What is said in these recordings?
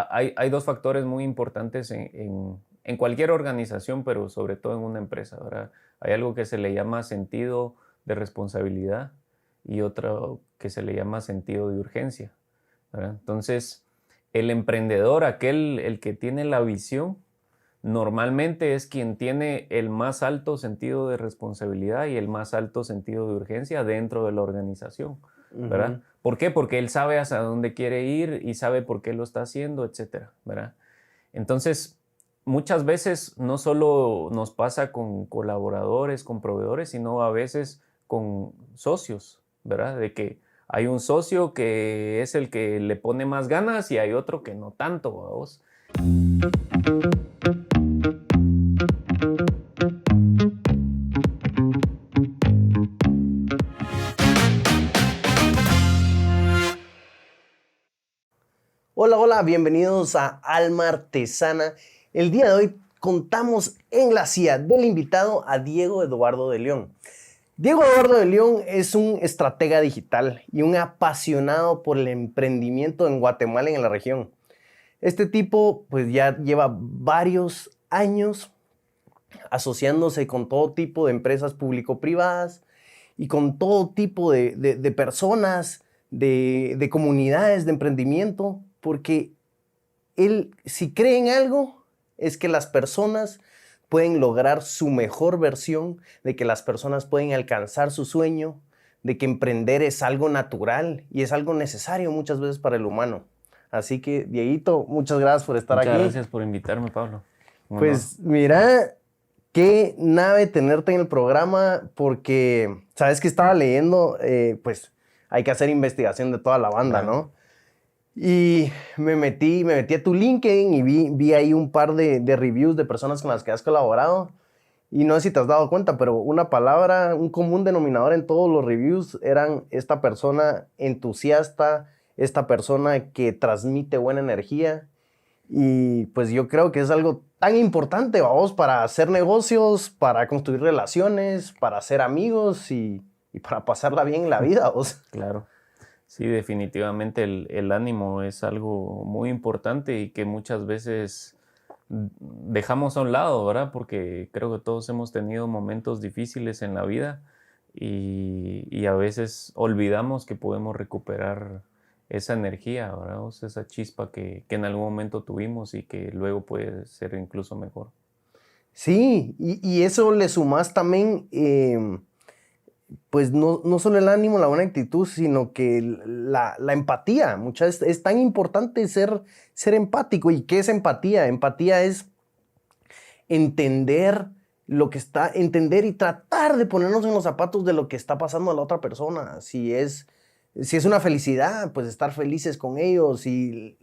hay dos factores muy importantes en cualquier organización, pero sobre todo en una empresa, ¿verdad? Hay algo que se le llama sentido de responsabilidad y otro que se le llama sentido de urgencia, ¿verdad? Entonces, el emprendedor, el que tiene la visión, normalmente es quien tiene el más alto sentido de responsabilidad y el más alto sentido de urgencia dentro de la organización, ¿verdad? Ujú. ¿Por qué? Porque él sabe hacia dónde quiere ir y sabe por qué lo está haciendo, etcétera, ¿verdad? Entonces, muchas veces no solo nos pasa con colaboradores, con proveedores, sino a veces con socios, ¿verdad? De que hay un socio que es el que le pone más ganas y hay otro que no tanto, vamos. Hola, hola, bienvenidos a Alma Artesana. El día de hoy contamos en la CIA del invitado a Diego Eduardo de León. Diego Eduardo de León es un estratega digital y un apasionado por el emprendimiento en Guatemala y en la región. Este tipo pues ya lleva varios años asociándose con todo tipo de empresas público-privadas y con todo tipo de personas, de comunidades de emprendimiento, porque él, si cree en algo, es que las personas pueden lograr su mejor versión, de que las personas pueden alcanzar su sueño, de que emprender es algo natural y es algo necesario muchas veces para el humano. Así que, Dieguito, muchas gracias por estar Muchas aquí. gracias por invitarme, Pablo. Un honor. Pues mira, qué nave tenerte en el programa, porque sabes que estaba leyendo, pues hay que hacer investigación de toda la banda, Claro. ¿no? Y me metí a tu LinkedIn y vi ahí un par de reviews de personas con las que has colaborado. Y no sé si te has dado cuenta, pero una palabra, un común denominador en todos los reviews eran esta persona entusiasta, esta persona que transmite buena energía. Y pues yo creo que es algo tan importante, vamos, para hacer negocios, para construir relaciones, para ser amigos y para pasarla bien en la vida, vos. Claro. Sí, definitivamente el ánimo es algo muy importante y que muchas veces dejamos a un lado, ¿verdad? Porque creo que todos hemos tenido momentos difíciles en la vida y a veces olvidamos que podemos recuperar esa energía, ¿verdad? O sea, esa chispa que en algún momento tuvimos y que luego puede ser incluso mejor. Sí, y eso le sumas también, pues no solo el ánimo, la buena actitud, sino que la empatía. Muchas veces es tan importante ser empático. ¿Y qué es empatía? Empatía es entender entender y tratar de ponernos en los zapatos de lo que está pasando a la otra persona. Si es una felicidad, pues estar felices con ellos y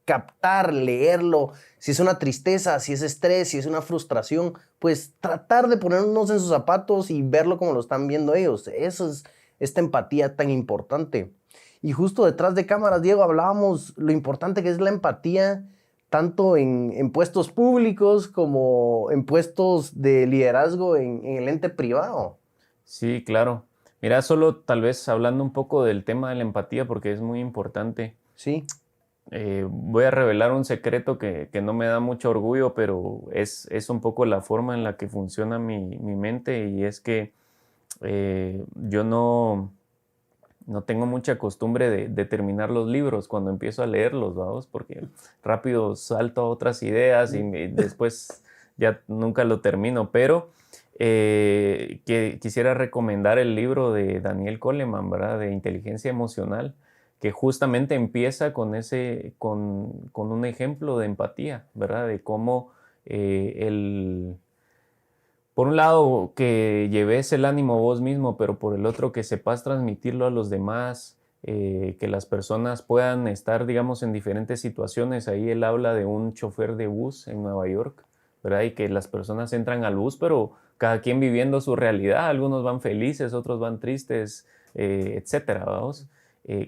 captar, leerlo. Si es una tristeza, si es estrés, si es una frustración, pues tratar de ponernos en sus zapatos y verlo como lo están viendo ellos. Eso es esta empatía tan importante. Y justo detrás de cámaras, Diego, hablábamos lo importante que es la empatía tanto en puestos públicos como en puestos de liderazgo en el ente privado. Sí, claro. Mira, solo tal vez hablando un poco del tema de la empatía, porque es muy importante. Sí. Voy a revelar un secreto que no me da mucho orgullo, pero es un poco la forma en la que funciona mi mente y es que yo no tengo mucha costumbre de terminar los libros cuando empiezo a leerlos, vamos, porque rápido salto a otras ideas y después ya nunca lo termino, pero que quisiera recomendar el libro de Daniel Goleman, ¿verdad? De inteligencia emocional, que justamente empieza con un ejemplo de empatía, ¿verdad? De cómo por un lado, que lleves el ánimo vos mismo, pero por el otro, que sepas transmitirlo a los demás, que las personas puedan estar, digamos, en diferentes situaciones. Ahí él habla de un chofer de bus en Nueva York, ¿verdad? Y que las personas entran al bus, pero cada quien viviendo su realidad. Algunos van felices, otros van tristes, etcétera, vamos.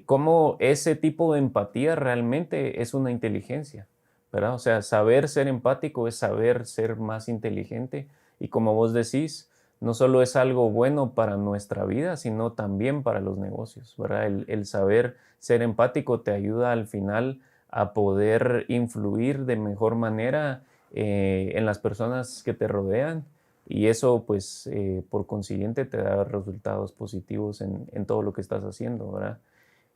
Cómo ese tipo de empatía realmente es una inteligencia, ¿verdad? O sea, saber ser empático es saber ser más inteligente y como vos decís, no solo es algo bueno para nuestra vida, sino también para los negocios, ¿verdad? El saber ser empático te ayuda al final a poder influir de mejor manera en las personas que te rodean, y eso pues por consiguiente te da resultados positivos en todo lo que estás haciendo, ¿verdad?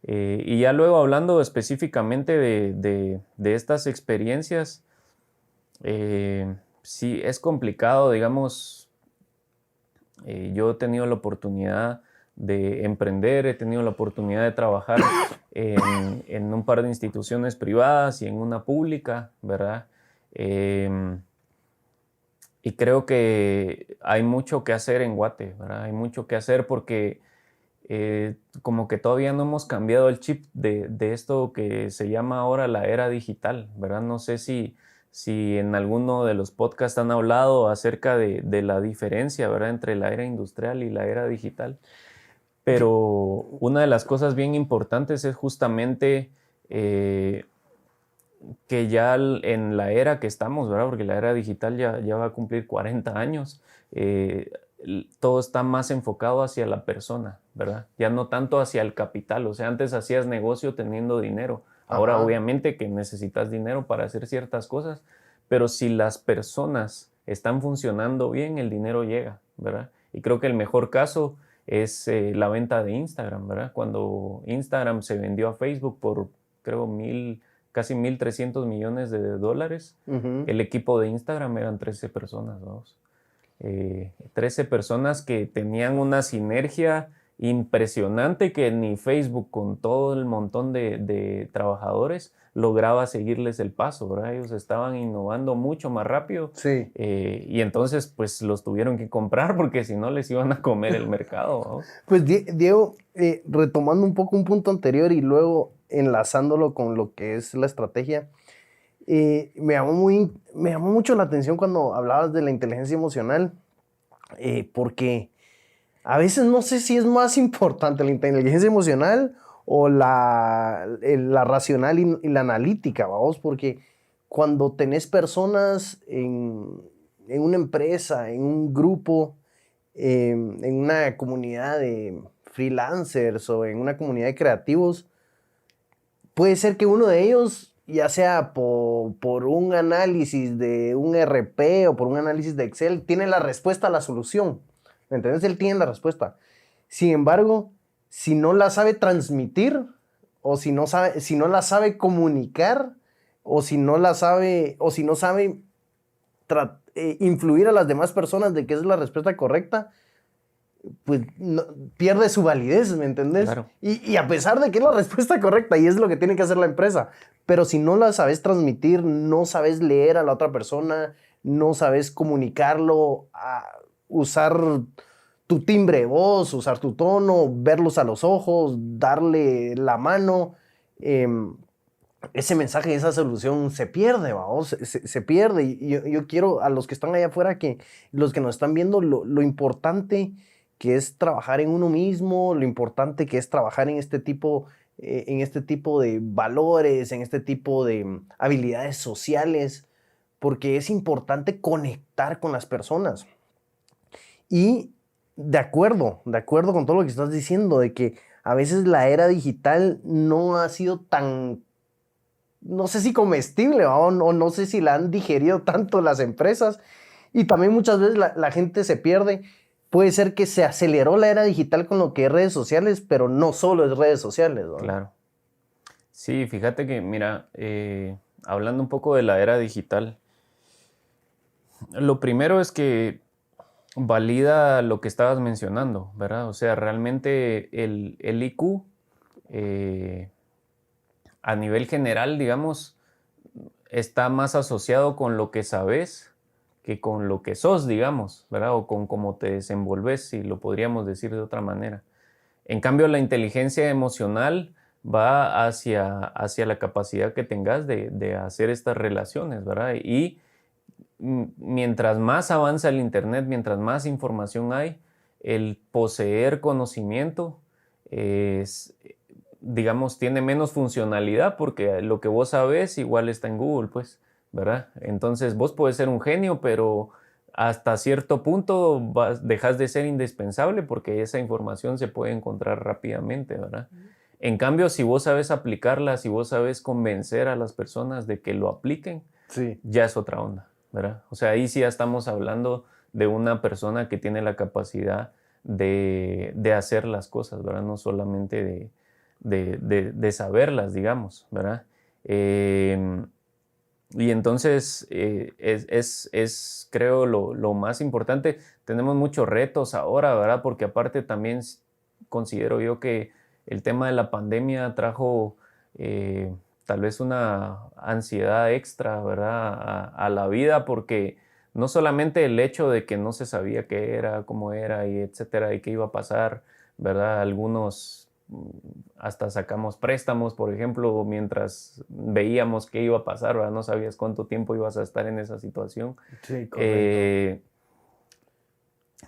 Y ya luego hablando específicamente de estas experiencias, sí es complicado, digamos. Yo he tenido la oportunidad de emprender, he tenido la oportunidad de trabajar en un par de instituciones privadas y en una pública, ¿verdad? Y creo que hay mucho que hacer en Guate, ¿verdad? Hay mucho que hacer porque como que todavía no hemos cambiado el chip de esto que se llama ahora la era digital, ¿verdad? No sé si en alguno de los podcasts han hablado acerca de la diferencia, ¿verdad?, entre la era industrial y la era digital. Pero una de las cosas bien importantes es justamente que ya en la era que estamos, ¿verdad?, porque la era digital ya va a cumplir 40 años, todo está más enfocado hacia la persona, ¿verdad? Ya no tanto hacia el capital. O sea, antes hacías negocio teniendo dinero. Ahora Ajá. obviamente que necesitas dinero para hacer ciertas cosas, pero si las personas están funcionando bien, el dinero llega, ¿verdad? Y creo que el mejor caso es la venta de Instagram, ¿verdad? Cuando Instagram se vendió a Facebook por, creo, casi 1.300 millones de dólares, Ujú. el equipo de Instagram eran 13 personas, vamos. 13 personas que tenían una sinergia impresionante que ni Facebook, con todo el montón de trabajadores, lograba seguirles el paso, ¿verdad? Ellos estaban innovando mucho más rápido, Sí. y entonces pues los tuvieron que comprar porque si no les iban a comer el mercado, vamos. Pues Diego, retomando un poco un punto anterior y luego enlazándolo con lo que es la estrategia, me llamó mucho la atención cuando hablabas de la inteligencia emocional, porque a veces no sé si es más importante la inteligencia emocional o la racional y la analítica, vamos, porque cuando tenés personas en una empresa, en un grupo, en una comunidad de freelancers o en una comunidad de creativos, puede ser que uno de ellos, ya sea por un análisis de un RP o por un análisis de Excel, tiene la respuesta a la solución. ¿Me entiendes? Él tiene la respuesta. Sin embargo, si no la sabe transmitir o si no la sabe comunicar o si no la sabe o si no sabe influir a las demás personas de que es la respuesta correcta, pues no, pierde su validez, ¿me entendés? Claro. Y a pesar de que es la respuesta correcta y es lo que tiene que hacer la empresa, pero si no la sabes transmitir, no sabes leer a la otra persona, no sabes comunicarlo, usar tu timbre de voz, usar tu tono, verlos a los ojos, darle la mano, ese mensaje, esa solución se pierde, ¿vamos? Se pierde. Y yo quiero a los que están allá afuera, que los que nos están viendo, lo importante que es trabajar en uno mismo, lo importante que es trabajar en este tipo de valores, en este tipo de habilidades sociales, porque es importante conectar con las personas. Y de acuerdo con todo lo que estás diciendo, de que a veces la era digital no ha sido tan, no sé si comestible, o no sé si la han digerido tanto las empresas, y también muchas veces la gente se pierde. Puede ser que se aceleró la era digital con lo que es redes sociales, pero no solo es redes sociales, ¿no? Claro. Sí, fíjate que, mira, hablando un poco de la era digital, lo primero es que valida lo que estabas mencionando, ¿verdad? O sea, realmente el IQ, a nivel general, digamos, está más asociado con lo que sabes que con lo que sos, digamos, ¿verdad? O con cómo te desenvolves, si lo podríamos decir de otra manera. En cambio, la inteligencia emocional va hacia la capacidad que tengas de hacer estas relaciones, ¿verdad? Y mientras más avanza el Internet, mientras más información hay, el poseer conocimiento es, digamos, tiene menos funcionalidad porque lo que vos sabés igual está en Google, pues, ¿verdad? Entonces vos podés ser un genio, pero hasta cierto punto dejas de ser indispensable porque esa información se puede encontrar rápidamente, ¿verdad? En cambio, si vos sabes aplicarla, si vos sabes convencer a las personas de que lo apliquen, Sí. ya es otra onda, ¿verdad? O sea, ahí sí ya estamos hablando de una persona que tiene la capacidad de hacer las cosas, ¿verdad? No solamente de saberlas, digamos, ¿verdad? Y entonces creo, lo más importante. Tenemos muchos retos ahora, ¿verdad? Porque aparte también considero yo que el tema de la pandemia trajo tal vez una ansiedad extra, ¿verdad? A la vida, porque no solamente el hecho de que no se sabía qué era, cómo era, y etcétera, y qué iba a pasar, ¿verdad? Algunos hasta sacamos préstamos, por ejemplo, mientras veíamos qué iba a pasar, ¿verdad? No sabías cuánto tiempo ibas a estar en esa situación. Sí, correcto.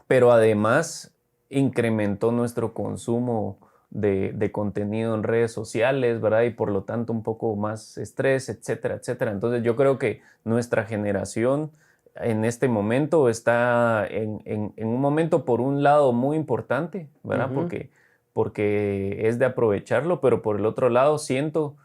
Pero además incrementó nuestro consumo de contenido en redes sociales, ¿verdad? Y por lo tanto un poco más estrés, etcétera, etcétera. Entonces yo creo que nuestra generación en este momento está en un momento, por un lado, muy importante, ¿verdad? Ujú. Porque es de aprovecharlo, pero por el otro lado siento,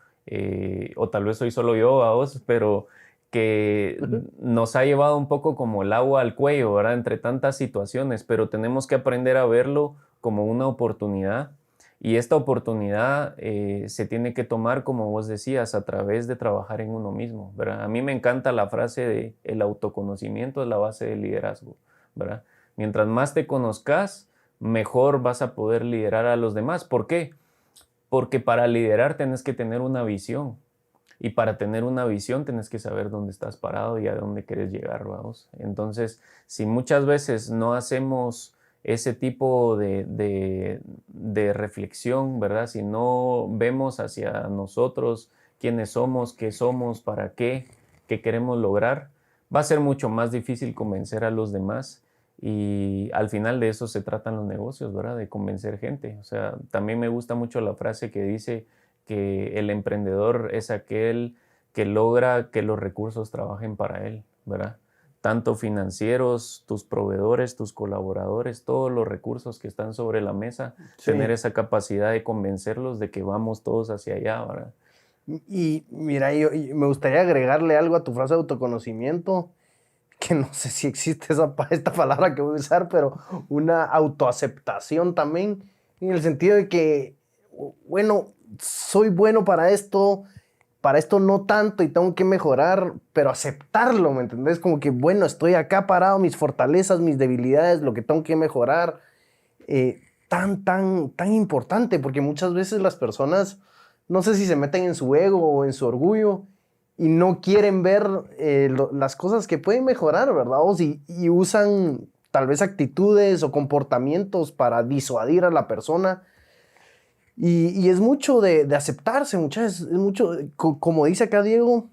o tal vez soy solo yo a vos, pero que nos ha llevado un poco como el agua al cuello, ¿verdad? Entre tantas situaciones, pero tenemos que aprender a verlo como una oportunidad, y esta oportunidad se tiene que tomar, como vos decías, a través de trabajar en uno mismo, ¿verdad? A mí me encanta la frase de el autoconocimiento es la base del liderazgo, ¿verdad? Mientras más te conozcas, mejor vas a poder liderar a los demás. ¿Por qué? Porque para liderar tienes que tener una visión. Y para tener una visión tienes que saber dónde estás parado y a dónde quieres llegar, vamos. Entonces, si muchas veces no hacemos ese tipo de reflexión, ¿verdad? Si no vemos hacia nosotros quiénes somos, qué somos, para qué queremos lograr, va a ser mucho más difícil convencer a los demás. Y al final de eso se tratan los negocios, ¿verdad? De convencer gente. O sea, también me gusta mucho la frase que dice que el emprendedor es aquel que logra que los recursos trabajen para él, ¿verdad? Tanto financieros, tus proveedores, tus colaboradores, todos los recursos que están sobre la mesa, tener Sí. esa capacidad de convencerlos de que vamos todos hacia allá, ¿verdad? Y mira, y me gustaría agregarle algo a tu frase de autoconocimiento, que no sé si existe esta palabra que voy a usar, pero una autoaceptación también, en el sentido de que, bueno, soy bueno para esto no tanto y tengo que mejorar, pero aceptarlo, ¿me entendés? Como que, bueno, estoy acá parado, mis fortalezas, mis debilidades, lo que tengo que mejorar, tan importante, porque muchas veces las personas, no sé si se meten en su ego o en su orgullo y no quieren ver las cosas que pueden mejorar, ¿verdad? Y usan tal vez actitudes o comportamientos para disuadir a la persona. Y es mucho de aceptarse, muchas, es mucho, como dice acá Diego,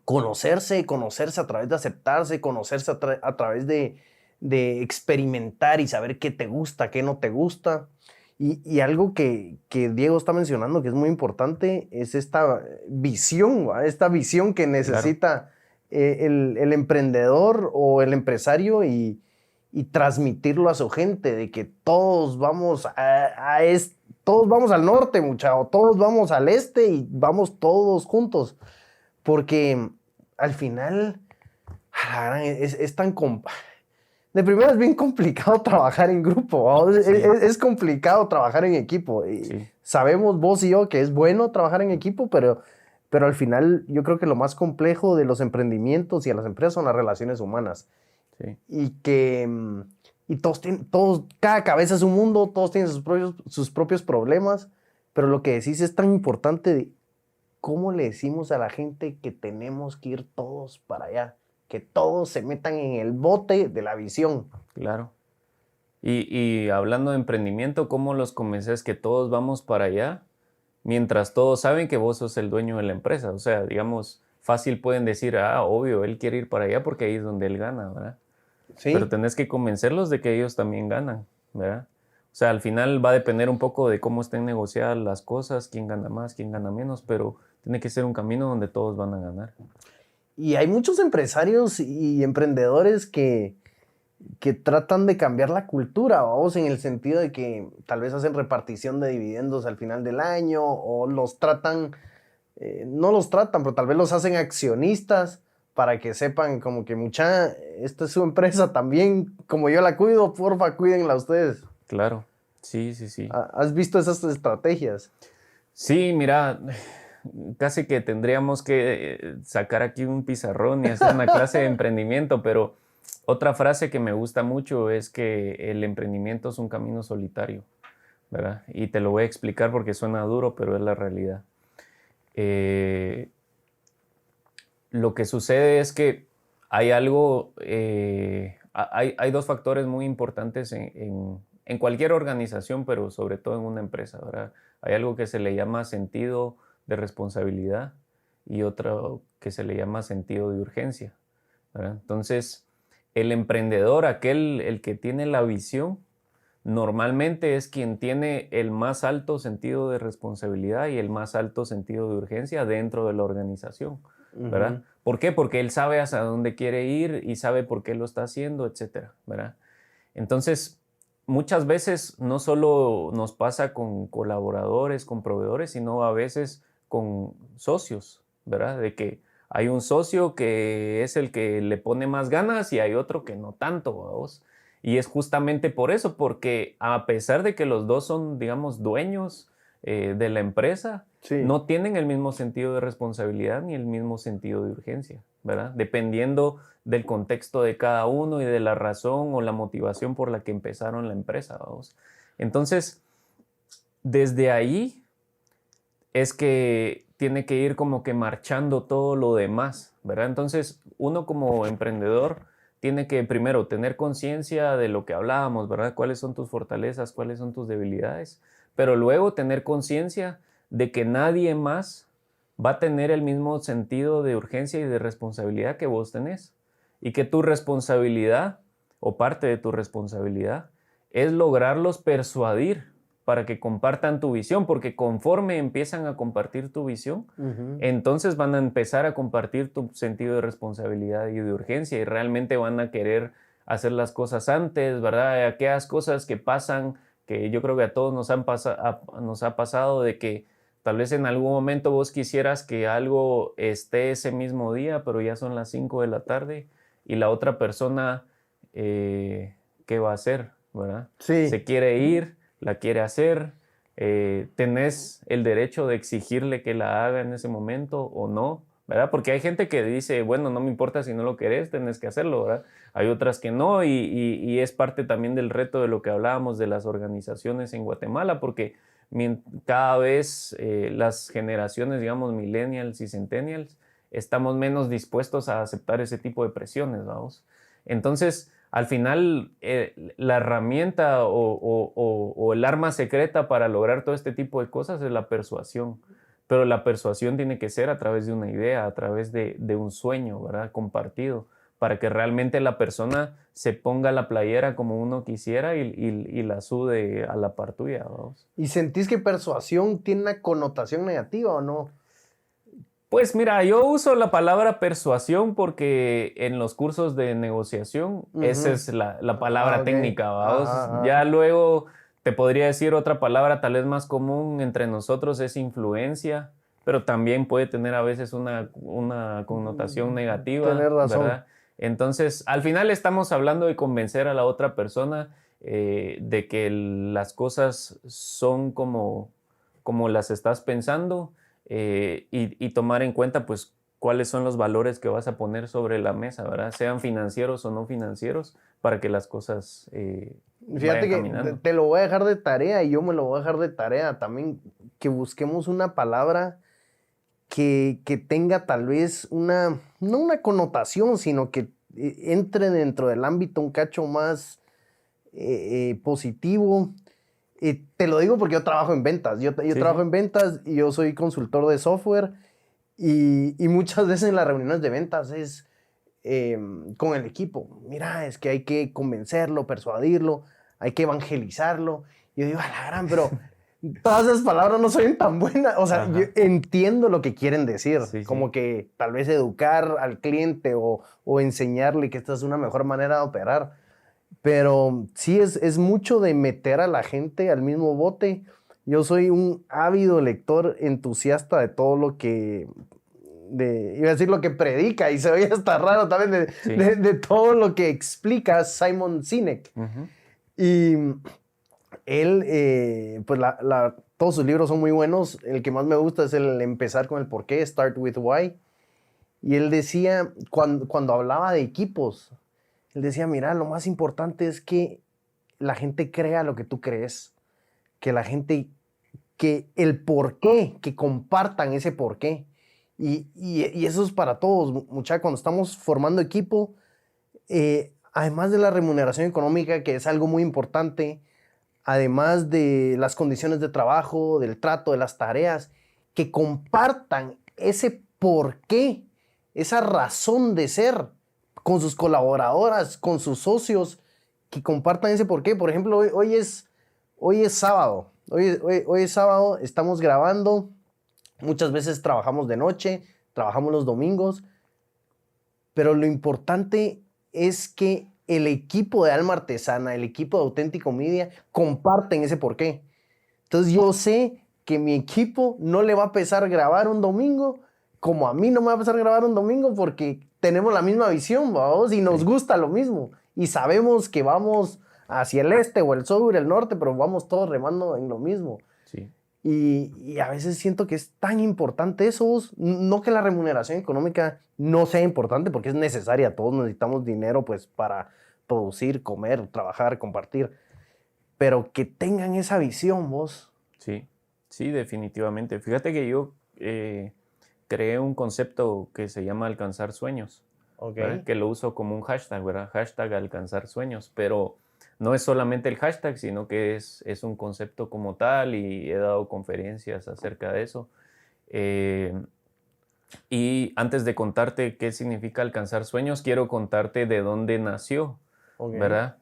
conocerse a través de aceptarse, conocerse a través de experimentar y saber qué te gusta, qué no te gusta. Y algo que Diego está mencionando que es muy importante es esta visión, ¿va? Esta visión que Claro, necesita el emprendedor o el empresario y transmitirlo a su gente, de que todos vamos todos vamos al norte, muchachos, todos vamos al este y vamos todos juntos. Porque al final, es tan... De primera es bien complicado trabajar en grupo, ¿no? sí, Es complicado trabajar en equipo. Y sí, sabemos vos y yo que es bueno trabajar en equipo, pero al final yo creo que lo más complejo de los emprendimientos y a las empresas son las relaciones humanas. sí. Y que y todos, cada cabeza es un mundo, todos tienen sus propios problemas, pero lo que decís es tan importante de ¿cómo le decimos a la gente que tenemos que ir todos para allá? Que todos se metan en el bote de la visión. Claro. Y hablando de emprendimiento, ¿cómo los convences que todos vamos para allá? Mientras todos saben que vos sos el dueño de la empresa. O sea, digamos, fácil pueden decir, ah, obvio, él quiere ir para allá porque ahí es donde él gana, ¿verdad? Pero Sí, tenés que convencerlos de que ellos también ganan, ¿verdad? O sea, al final va a depender un poco de cómo estén negociadas las cosas, quién gana más, quién gana menos, pero tiene que ser un camino donde todos van a ganar. y hay muchos empresarios y emprendedores que que tratan de cambiar la cultura, vamos, en el sentido de que tal vez hacen repartición de dividendos al final del año o los tratan, no los tratan, pero tal vez los hacen accionistas para que sepan como que mucha, esta es su empresa también, como yo la cuido, porfa, cuídenla ustedes. Claro, sí, sí, sí. ¿Has visto esas estrategias? Sí, mira, casi que tendríamos que sacar aquí un pizarrón y hacer una clase de emprendimiento, pero otra frase que me gusta mucho es que el emprendimiento es un camino solitario, ¿verdad? Y te lo voy a explicar porque suena duro, pero es la realidad. Lo que sucede es que hay algo, hay dos factores muy importantes en cualquier organización, pero sobre todo en una empresa, ¿verdad? Hay algo que se le llama sentido de responsabilidad y otro que se le llama sentido de urgencia, ¿verdad? Entonces, el emprendedor, el que tiene la visión, normalmente es quien tiene el más alto sentido de responsabilidad y el más alto sentido de urgencia dentro de la organización, ¿verdad? Ujú. ¿Por qué? Porque él sabe hacia dónde quiere ir y sabe por qué lo está haciendo, etcétera, ¿verdad? Entonces, muchas veces no solo nos pasa con colaboradores, con proveedores, sino a veces con socios, ¿verdad? De que hay un socio que es el que le pone más ganas y hay otro que no tanto, ¿vamos? Y es justamente por eso, porque a pesar de que los dos son, digamos, dueños de la empresa, Sí. no tienen el mismo sentido de responsabilidad ni el mismo sentido de urgencia, ¿verdad? Dependiendo del contexto de cada uno y de la razón o la motivación por la que empezaron la empresa, vamos. Entonces, desde ahí es que tiene que ir como que marchando todo lo demás, ¿verdad? Entonces, uno como emprendedor tiene que primero tener conciencia de lo que hablábamos, ¿verdad? ¿Cuáles son tus fortalezas? ¿Cuáles son tus debilidades? Pero luego tener conciencia de que nadie más va a tener el mismo sentido de urgencia y de responsabilidad que vos tenés. Y que tu responsabilidad, o parte de tu responsabilidad, es lograrlos persuadir para que compartan tu visión, porque conforme empiezan a compartir tu visión, Ujú. entonces van a empezar a compartir tu sentido de responsabilidad y de urgencia y realmente van a querer hacer las cosas antes, ¿verdad? Aquellas cosas que pasan, que yo creo que a todos nos ha pasado de que tal vez en algún momento vos quisieras que algo esté ese mismo día, pero ya son las 5 de la tarde y la otra persona, ¿qué va a hacer? ¿Verdad? Sí. Se quiere ir, la quiere hacer, tenés el derecho de exigirle que la haga en ese momento o no, ¿verdad? Porque hay gente que dice, bueno, no me importa si no lo querés, tenés que hacerlo, ¿verdad? Hay otras que no y es parte también del reto de lo que hablábamos de las organizaciones en Guatemala, porque cada vez las generaciones, digamos, millennials y centennials, estamos menos dispuestos a aceptar ese tipo de presiones, vamos. Entonces, al final, la herramienta o el arma secreta para lograr todo este tipo de cosas es la persuasión. Pero la persuasión tiene que ser a través de una idea, a través de un sueño, ¿verdad? Compartido, para que realmente la persona se ponga la playera como uno quisiera y la sude a la par tuya, vamos. ¿Y sentís que persuasión tiene una connotación negativa o no? Pues mira, yo uso la palabra persuasión porque en los cursos de negociación esa Ujú. es la Ah, palabra ok. técnica, ¿vaos? Ajá, ajá. Ya luego te podría decir otra palabra tal vez más común entre nosotros es influencia, pero también puede tener a veces una connotación negativa, Tenés razón. ¿verdad? Entonces, al final estamos hablando de convencer a la otra persona de que las cosas son como las estás pensando y tomar en cuenta pues cuáles son los valores que vas a poner sobre la mesa, ¿verdad? Sean financieros o no financieros, para que las cosas Fíjate vayan que caminando. te lo voy a dejar de tarea y yo me lo voy a dejar de tarea también, que busquemos una palabra que tenga tal vez no una connotación, sino que entre dentro del ámbito un cacho más positivo. Te lo digo porque yo trabajo en ventas. Yo Sí, trabajo sí. en ventas y yo soy consultor de software y muchas veces en las reuniones de ventas es con el equipo. Mira, es que hay que convencerlo, persuadirlo, hay que evangelizarlo. Y yo digo, a la gran, pero todas esas palabras no son tan buenas. O sea, yo Ajá. entiendo lo que quieren decir, Sí, sí. como que tal vez educar al cliente o enseñarle que esta es una mejor manera de operar. Pero sí es mucho de meter a la gente al mismo bote. Yo soy un ávido lector entusiasta de todo lo que, iba a decir lo que predica, y se oye hasta raro también, Sí. de todo lo que explica Simon Sinek. Ujú. Y él, pues todos sus libros son muy buenos. El que más me gusta es el empezar con el por qué, Start with Why. Y él decía, cuando hablaba de equipos, él decía, mira, lo más importante es que la gente crea lo que tú crees, que la gente, que el por qué, que compartan ese por qué. Y eso es para todos, muchachos, cuando estamos formando equipo, además de la remuneración económica, que es algo muy importante, además de las condiciones de trabajo, del trato, de las tareas, que compartan ese por qué, esa razón de ser con sus colaboradoras, con sus socios, que compartan ese por qué. Por ejemplo, hoy es sábado, hoy es sábado, estamos grabando, muchas veces trabajamos de noche, trabajamos los domingos, pero lo importante es que el equipo de Alma Artesana, el equipo de Auténtico Media, comparten ese porqué. Entonces yo sé que mi equipo no le va a pesar grabar un domingo, como a mí no me va a pesar grabar un domingo, porque tenemos la misma visión, vamos, y nos Sí. gusta lo mismo. Y sabemos que vamos hacia el este o el sur, el norte, pero vamos todos remando en lo mismo. Sí. Y a veces siento que es tan importante eso, vos. No que la remuneración económica no sea importante, porque es necesaria. Todos necesitamos dinero pues para producir, comer, trabajar, compartir. Pero que tengan esa visión, vos. Sí, sí, definitivamente. Fíjate que yo creé un concepto que se llama alcanzar sueños, Ok. ¿verdad? Que lo uso como un hashtag, ¿verdad? Hashtag alcanzar sueños, pero no es solamente el hashtag, sino que es un concepto como tal y he dado conferencias acerca de eso. Eh, y antes de contarte qué significa alcanzar sueños, quiero contarte de dónde nació, Ok. ¿verdad?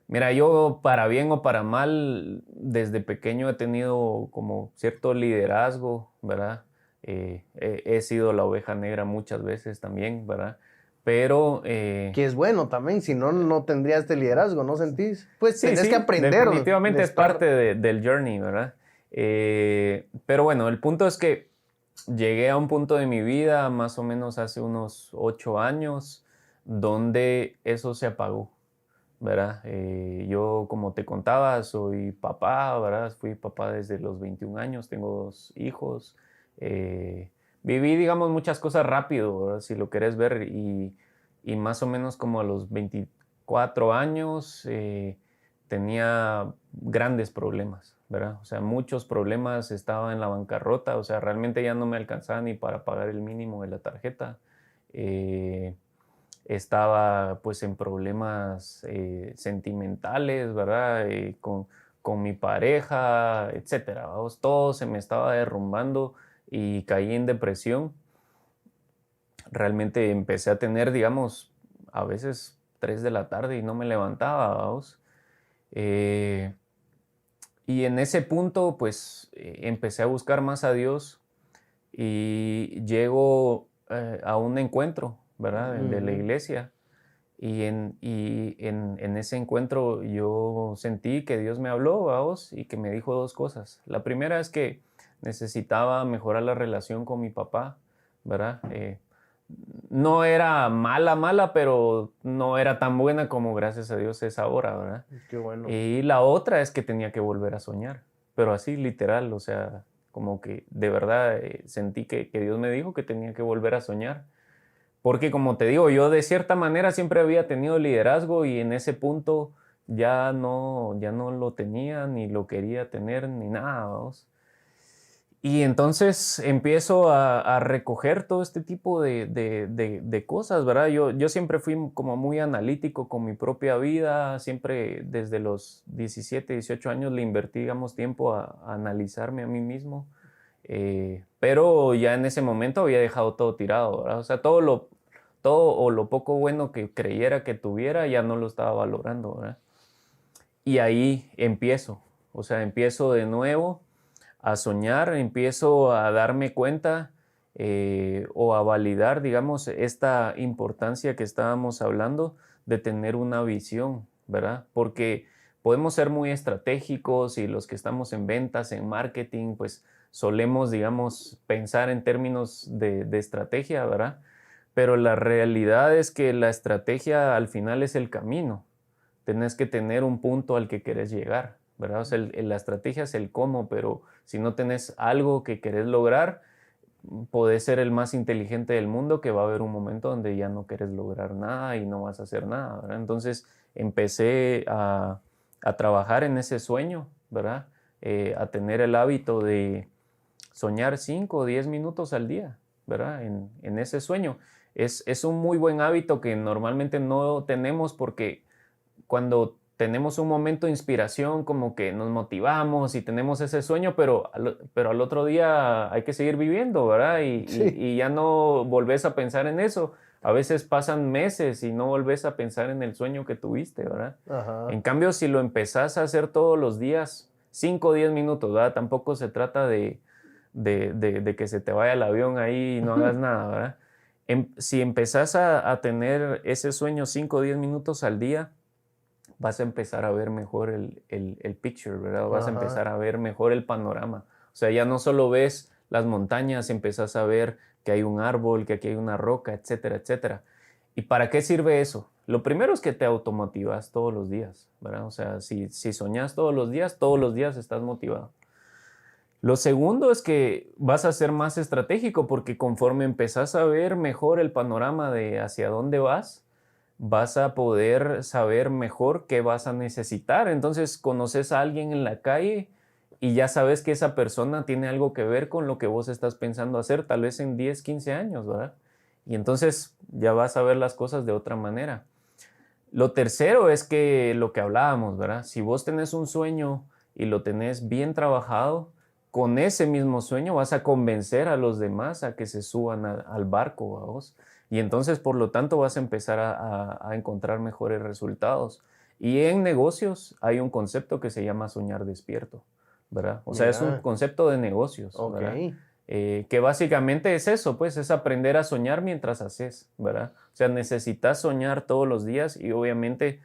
Mira, yo para bien o para mal, desde pequeño he tenido como cierto liderazgo, ¿verdad? He sido la oveja negra muchas veces también, ¿verdad? Pero Que es bueno también, si no, no tendría este liderazgo, ¿no sentís? Pues sí, tenés que sí, aprender de definitivamente es estar... parte del journey, ¿verdad? Pero bueno, el punto es que llegué a un punto de mi vida, más o menos hace unos 8 años, donde eso se apagó, ¿verdad? Yo, como te contaba, soy papá, ¿verdad? Fui papá desde los 21 años, tengo 2 hijos. eh, Viví, digamos, muchas cosas rápido, ¿verdad? Si lo querés ver, y más o menos como a los 24 años tenía grandes problemas, ¿verdad? O sea, muchos problemas, estaba en la bancarrota, o sea, realmente ya no me alcanzaba ni para pagar el mínimo de la tarjeta. Eh, Estaba pues en problemas sentimentales, ¿verdad? Con mi pareja, etcétera. Vamos, todo se me estaba derrumbando y caí en depresión. Realmente empecé a tener, digamos, a veces 3 de la tarde y no me levantaba, vamos. Eh, y en ese punto, pues empecé a buscar más a Dios y llego a un encuentro, ¿verdad? De la Ujú. iglesia. Y en ese encuentro yo sentí que Dios me habló, vamos, y que me dijo dos cosas. La primera es que necesitaba mejorar la relación con mi papá, ¿verdad? No era mala, mala, pero no era tan buena como gracias a Dios es ahora, ¿verdad? Qué bueno. Y la otra es que tenía que volver a soñar, pero así literal, o sea, como que de verdad sentí que Dios me dijo que tenía que volver a soñar. Porque como te digo, yo de cierta manera siempre había tenido liderazgo y en ese punto ya no lo tenía, ni lo quería tener, ni nada, vamos. Y entonces empiezo a recoger todo este tipo de cosas, ¿verdad? Yo siempre fui como muy analítico con mi propia vida, siempre desde los 17, 18 años le invertí, digamos, tiempo a analizarme a mí mismo. Pero ya en ese momento había dejado todo tirado, ¿verdad? O sea, todo o lo poco bueno que creyera que tuviera ya no lo estaba valorando, ¿verdad? Y ahí empiezo, o sea, empiezo de nuevo a soñar, empiezo a darme cuenta o a validar, digamos, esta importancia que estábamos hablando de tener una visión, ¿verdad? Porque podemos ser muy estratégicos y los que estamos en ventas, en marketing, pues solemos, digamos, pensar en términos de estrategia, ¿verdad? Pero la realidad es que la estrategia al final es el camino. Tenés que tener un punto al que querés llegar, ¿verdad? O sea, la estrategia es el cómo, pero si no tenés algo que querés lograr, podés ser el más inteligente del mundo, que va a haber un momento donde ya no querés lograr nada y no vas a hacer nada, ¿verdad? Entonces empecé a trabajar en ese sueño, ¿verdad? A tener el hábito de soñar 5 o 10 minutos al día, ¿verdad? En ese sueño. Es un muy buen hábito que normalmente no tenemos porque cuando tenemos un momento de inspiración, como que nos motivamos y tenemos ese sueño, pero al otro día hay que seguir viviendo, ¿verdad? Sí. Y ya no volvés a pensar en eso. A veces pasan meses y no volvés a pensar en el sueño que tuviste, ¿verdad? Ajá. En cambio, si lo empezás a hacer todos los días, 5 o 10 minutos, ¿verdad? Tampoco se trata de que se te vaya el avión ahí y no hagas nada, ¿verdad? Si empezás a tener ese sueño 5 o 10 minutos al día, vas a empezar a ver mejor el picture, ¿verdad? Vas a Ajá. empezar a ver mejor el panorama. O sea, ya no solo ves las montañas, empezás a ver que hay un árbol, que aquí hay una roca, etcétera, etcétera. ¿Y para qué sirve eso? Lo primero es que te automotivas todos los días, ¿verdad? O sea, si soñas todos los días estás motivado. Lo segundo es que vas a ser más estratégico porque conforme empezás a ver mejor el panorama de hacia dónde vas a poder saber mejor qué vas a necesitar. Entonces, conoces a alguien en la calle y ya sabes que esa persona tiene algo que ver con lo que vos estás pensando hacer, tal vez en 10, 15 años, ¿verdad? Y entonces ya vas a ver las cosas de otra manera. Lo tercero es que lo que hablábamos, ¿verdad? Si vos tenés un sueño y lo tenés bien trabajado, con ese mismo sueño vas a convencer a los demás a que se suban al barco, a vos. Y entonces, por lo tanto, vas a empezar a encontrar mejores resultados. Y en negocios hay un concepto que se llama soñar despierto, ¿verdad? O sea, es un Mira. concepto de negocios, Ok. ¿verdad? Que básicamente es eso, pues es aprender a soñar mientras haces, ¿verdad? O sea, necesitas soñar todos los días y obviamente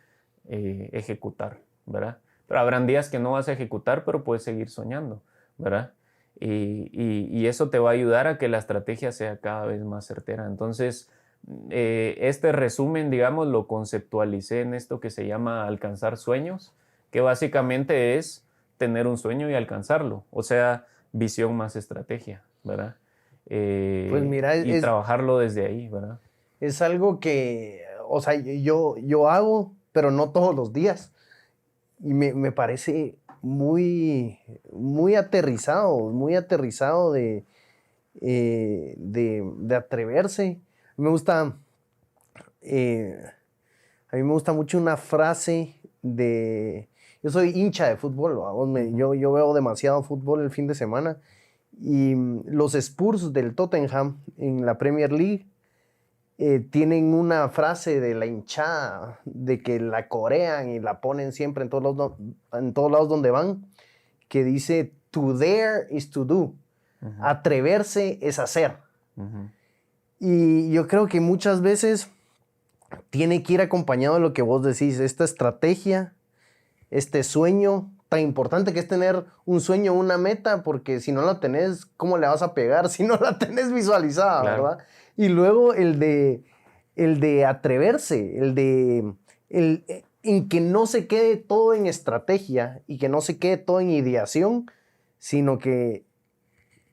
ejecutar, ¿verdad? Pero habrán días que no vas a ejecutar, pero puedes seguir soñando, ¿verdad? Y eso te va a ayudar a que la estrategia sea cada vez más certera. Entonces, este resumen, digamos, lo conceptualicé en esto que se llama alcanzar sueños, que básicamente es tener un sueño y alcanzarlo. O sea, visión más estrategia, ¿verdad? Pues mira, Y trabajarlo desde ahí, ¿verdad? es algo que, o sea, yo hago, pero no todos los días. Y me parece muy aterrizado de atreverse. Me gusta, eh, a mí me gusta mucho una frase de... Yo soy hincha de fútbol, vamos, yo veo demasiado fútbol el fin de semana. Y los Spurs del Tottenham en la Premier League tienen una frase de la hinchada, de que la corean y la ponen siempre en todos lados donde van, que dice, to dare is to do. Atreverse es hacer. Y yo creo que muchas veces tiene que ir acompañado de lo que vos decís, esta estrategia, este sueño tan importante que es tener un sueño, una meta, porque si no la tenés, ¿cómo le vas a pegar si no la tenés visualizada, Claro. verdad? Y luego el de atreverse, en que no se quede todo en estrategia y que no se quede todo en ideación, sino que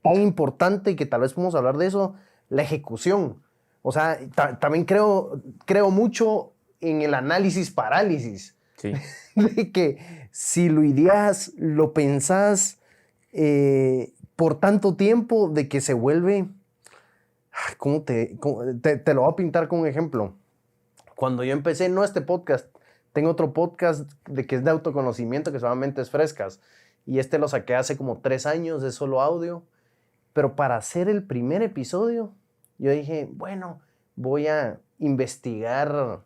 tan importante, y que tal vez podemos hablar de eso, la ejecución. O sea, también creo mucho en el análisis parálisis. Sí. De que si lo ideas, lo pensás por tanto tiempo, de que se vuelve... te lo voy a pintar con un ejemplo. Cuando yo empecé, no este podcast, tengo otro podcast de que es de autoconocimiento que se llama Mentes Frescas. Y este lo saqué hace como 3 años, de solo audio. Pero para hacer el primer episodio, yo dije, bueno, voy a investigar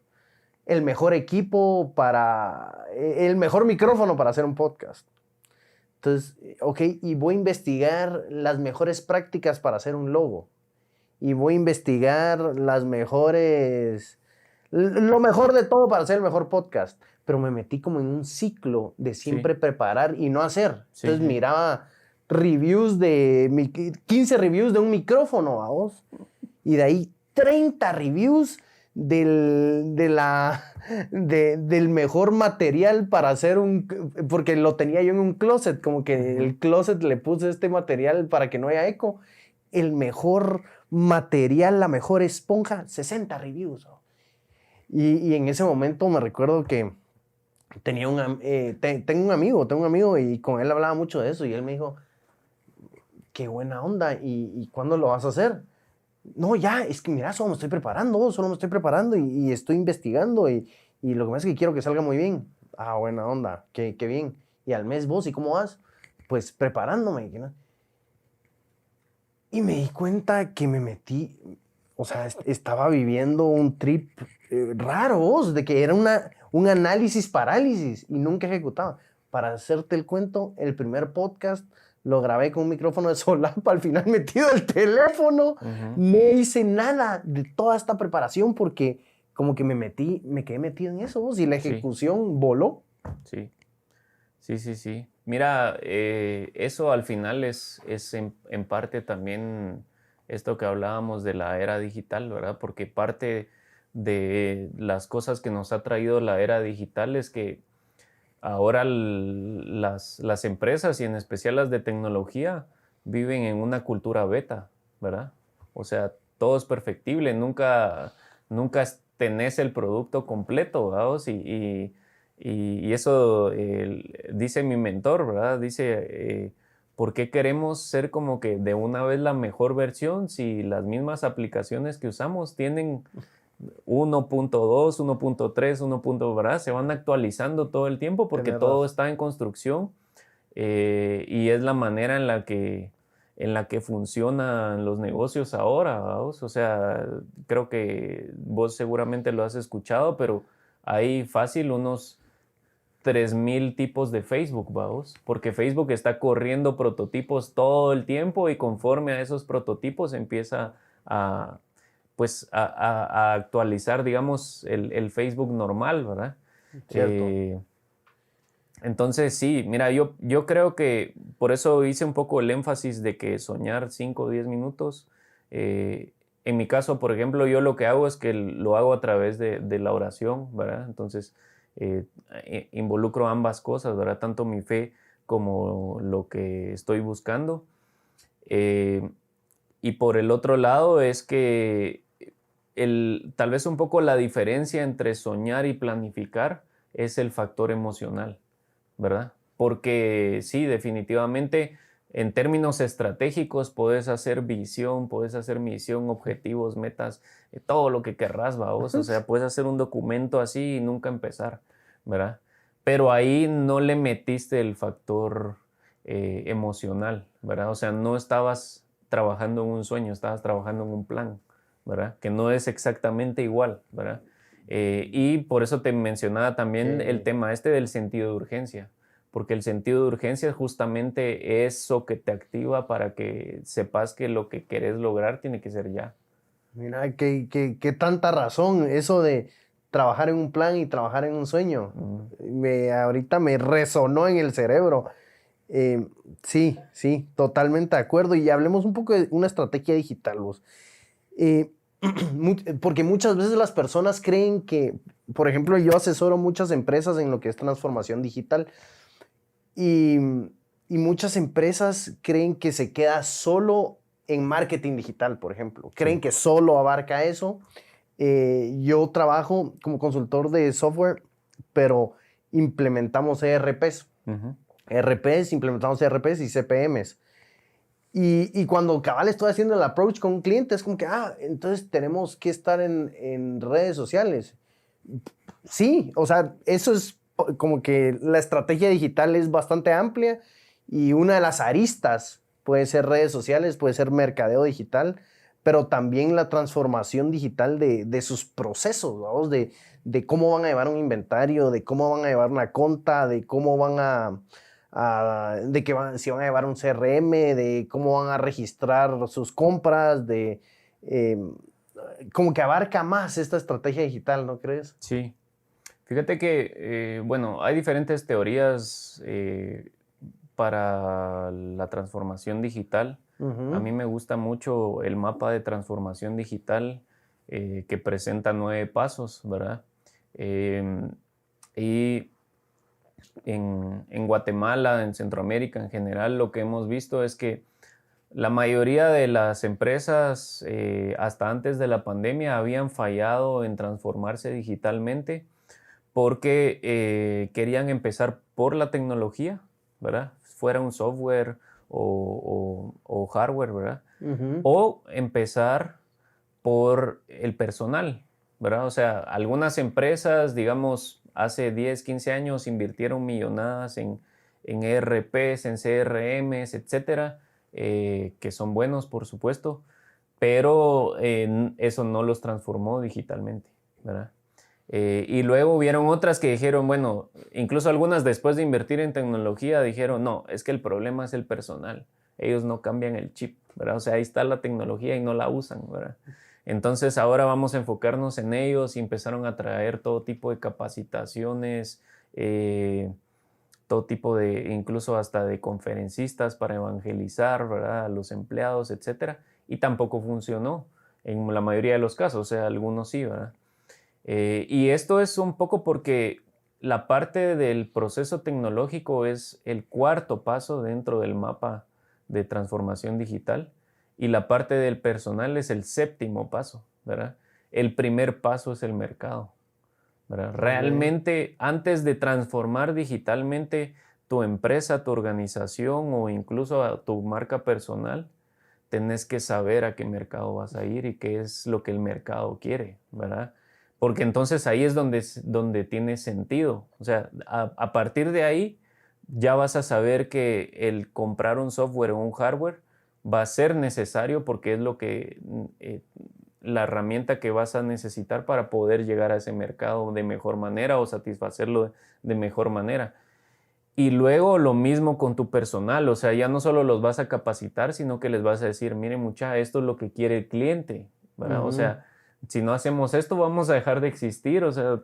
el mejor equipo el mejor micrófono para hacer un podcast. Entonces, ok, y voy a investigar las mejores prácticas para hacer un logo. y voy a investigar las mejores, lo mejor de todo para hacer el mejor podcast. Pero me metí como en un ciclo de siempre preparar y no hacer. Sí, Entonces sí. miraba reviews 15 reviews de un micrófono, vos. Y de ahí 30 reviews del mejor material para hacer porque lo tenía yo en un closet, como que el closet le puse este material para que no haya eco. El mejor material, la mejor esponja, 60 reviews. Y en ese momento me recuerdo que tengo un amigo y con él hablaba mucho de eso y él me dijo, qué buena onda, ¿y cuándo lo vas a hacer? No, ya, es que mira, solo me estoy preparando y estoy investigando y lo que pasa es que quiero que salga muy bien. Ah, buena onda, qué bien. Y al mes vos, ¿y cómo vas? Pues preparándome. ¿No? Y me di cuenta que me metí, o sea, estaba viviendo un trip raro, vos, de que era un análisis parálisis y nunca ejecutaba. Para hacerte el cuento, el primer podcast lo grabé con un micrófono de solapa, al final metido el teléfono. No hice nada de toda esta preparación porque como que me quedé metido en eso, vos, y la ejecución voló. Sí. Sí. Mira, eso al final es en parte también esto que hablábamos de la era digital, ¿verdad? Porque parte de las cosas que nos ha traído la era digital es que ahora las empresas y en especial las de tecnología viven en una cultura beta, ¿verdad? O sea, todo es perfectible, nunca tenés el producto completo, ¿verdad? Y eso dice mi mentor, ¿verdad? Dice, ¿por qué queremos ser como que de una vez la mejor versión si las mismas aplicaciones que usamos tienen 1.2, 1.3, 1. ¿Verdad? Se van actualizando todo el tiempo porque todo está en construcción y es la manera en la que funcionan los negocios ahora, ¿vamos? O sea, creo que vos seguramente lo has escuchado, pero hay fácil unos 3,000 tipos de Facebook, vamos, porque Facebook está corriendo prototipos todo el tiempo y conforme a esos prototipos empieza a, pues, a actualizar, digamos, el Facebook normal, ¿verdad? Cierto. Entonces, sí, mira, yo creo que por eso hice un poco el énfasis de que soñar 5 o 10 minutos. En mi caso, por ejemplo, yo lo que hago es que lo hago a través de la oración, ¿verdad? Entonces, involucro ambas cosas, ¿verdad? Tanto mi fe como lo que estoy buscando. Y por el otro lado es que tal vez un poco la diferencia entre soñar y planificar es el factor emocional, ¿verdad? Porque sí, definitivamente en términos estratégicos puedes hacer visión, puedes hacer misión, objetivos, metas, todo lo que querrás, vamos. O sea, puedes hacer un documento así y nunca empezar, ¿verdad? Pero ahí no le metiste el factor emocional, ¿verdad? O sea, no estabas trabajando en un sueño, estabas trabajando en un plan, ¿verdad? Que no es exactamente igual, ¿verdad? Y por eso te mencionaba también el tema este del sentido de urgencia, porque el sentido de urgencia es justamente eso que te activa para que sepas que lo que querés lograr tiene que ser ya. Mira, qué tanta razón eso de trabajar en un plan y trabajar en un sueño. Ahorita me resonó en el cerebro. Sí, totalmente de acuerdo. Y hablemos un poco de una estrategia digital, vos. Porque muchas veces las personas creen que, por ejemplo, yo asesoro muchas empresas en lo que es transformación digital y muchas empresas creen que se queda solo en marketing digital, por ejemplo. Creen que solo abarca eso. Yo trabajo como consultor de software, pero implementamos ERPs. Implementamos ERPs y CPMs. Y cuando cabal estoy haciendo el approach con un cliente, es como que, entonces tenemos que estar en redes sociales. Sí, o sea, eso es como que la estrategia digital es bastante amplia y una de las aristas puede ser redes sociales, puede ser mercadeo digital, pero también la transformación digital de sus procesos, ¿vamos? De cómo van a llevar un inventario, de cómo van a llevar una conta, de cómo van si van a llevar un CRM, de cómo van a registrar sus compras, de como que abarca más esta estrategia digital, ¿no crees? Sí. Fíjate que, bueno, hay diferentes teorías para la transformación digital. A mí me gusta mucho el mapa de transformación digital que presenta 9 pasos, ¿verdad? Em, y en Guatemala, en Centroamérica en general, lo que hemos visto es que la mayoría de las empresas, hasta antes de la pandemia, habían fallado en transformarse digitalmente porque querían empezar por la tecnología, ¿verdad? Fuera un software o hardware, ¿verdad? O empezar por el personal, ¿verdad? O sea, algunas empresas, digamos, hace 10, 15 años invirtieron millonadas en ERPs, en CRMs, etcétera, que son buenos, por supuesto, pero eso no los transformó digitalmente, ¿verdad? Y luego hubieron otras que dijeron, bueno, incluso algunas después de invertir en tecnología dijeron, no, es que el problema es el personal. Ellos no cambian el chip, ¿verdad? O sea, ahí está la tecnología y no la usan, ¿verdad? Entonces ahora vamos a enfocarnos en ellos y empezaron a traer todo tipo de capacitaciones, todo tipo de, incluso hasta de conferencistas para evangelizar, ¿verdad? A los empleados, etcétera. Y tampoco funcionó en la mayoría de los casos, o sea, algunos sí, ¿verdad? Y esto es un poco porque la parte del proceso tecnológico es el cuarto paso dentro del mapa de transformación digital y la parte del personal es el séptimo paso, ¿verdad? El primer paso es el mercado, ¿verdad? Ok. Realmente, antes de transformar digitalmente tu empresa, tu organización o incluso a tu marca personal, tenés que saber a qué mercado vas a ir y qué es lo que el mercado quiere, ¿verdad? Porque entonces ahí es donde tiene sentido. O sea, a partir de ahí ya vas a saber que el comprar un software o un hardware va a ser necesario porque es lo que la herramienta que vas a necesitar para poder llegar a ese mercado de mejor manera o satisfacerlo de mejor manera. Y luego lo mismo con tu personal, o sea, ya no solo los vas a capacitar, sino que les vas a decir, mire mucha, esto es lo que quiere el cliente, ¿verdad? O Ujú. sea, si no hacemos esto, vamos a dejar de existir, o sea,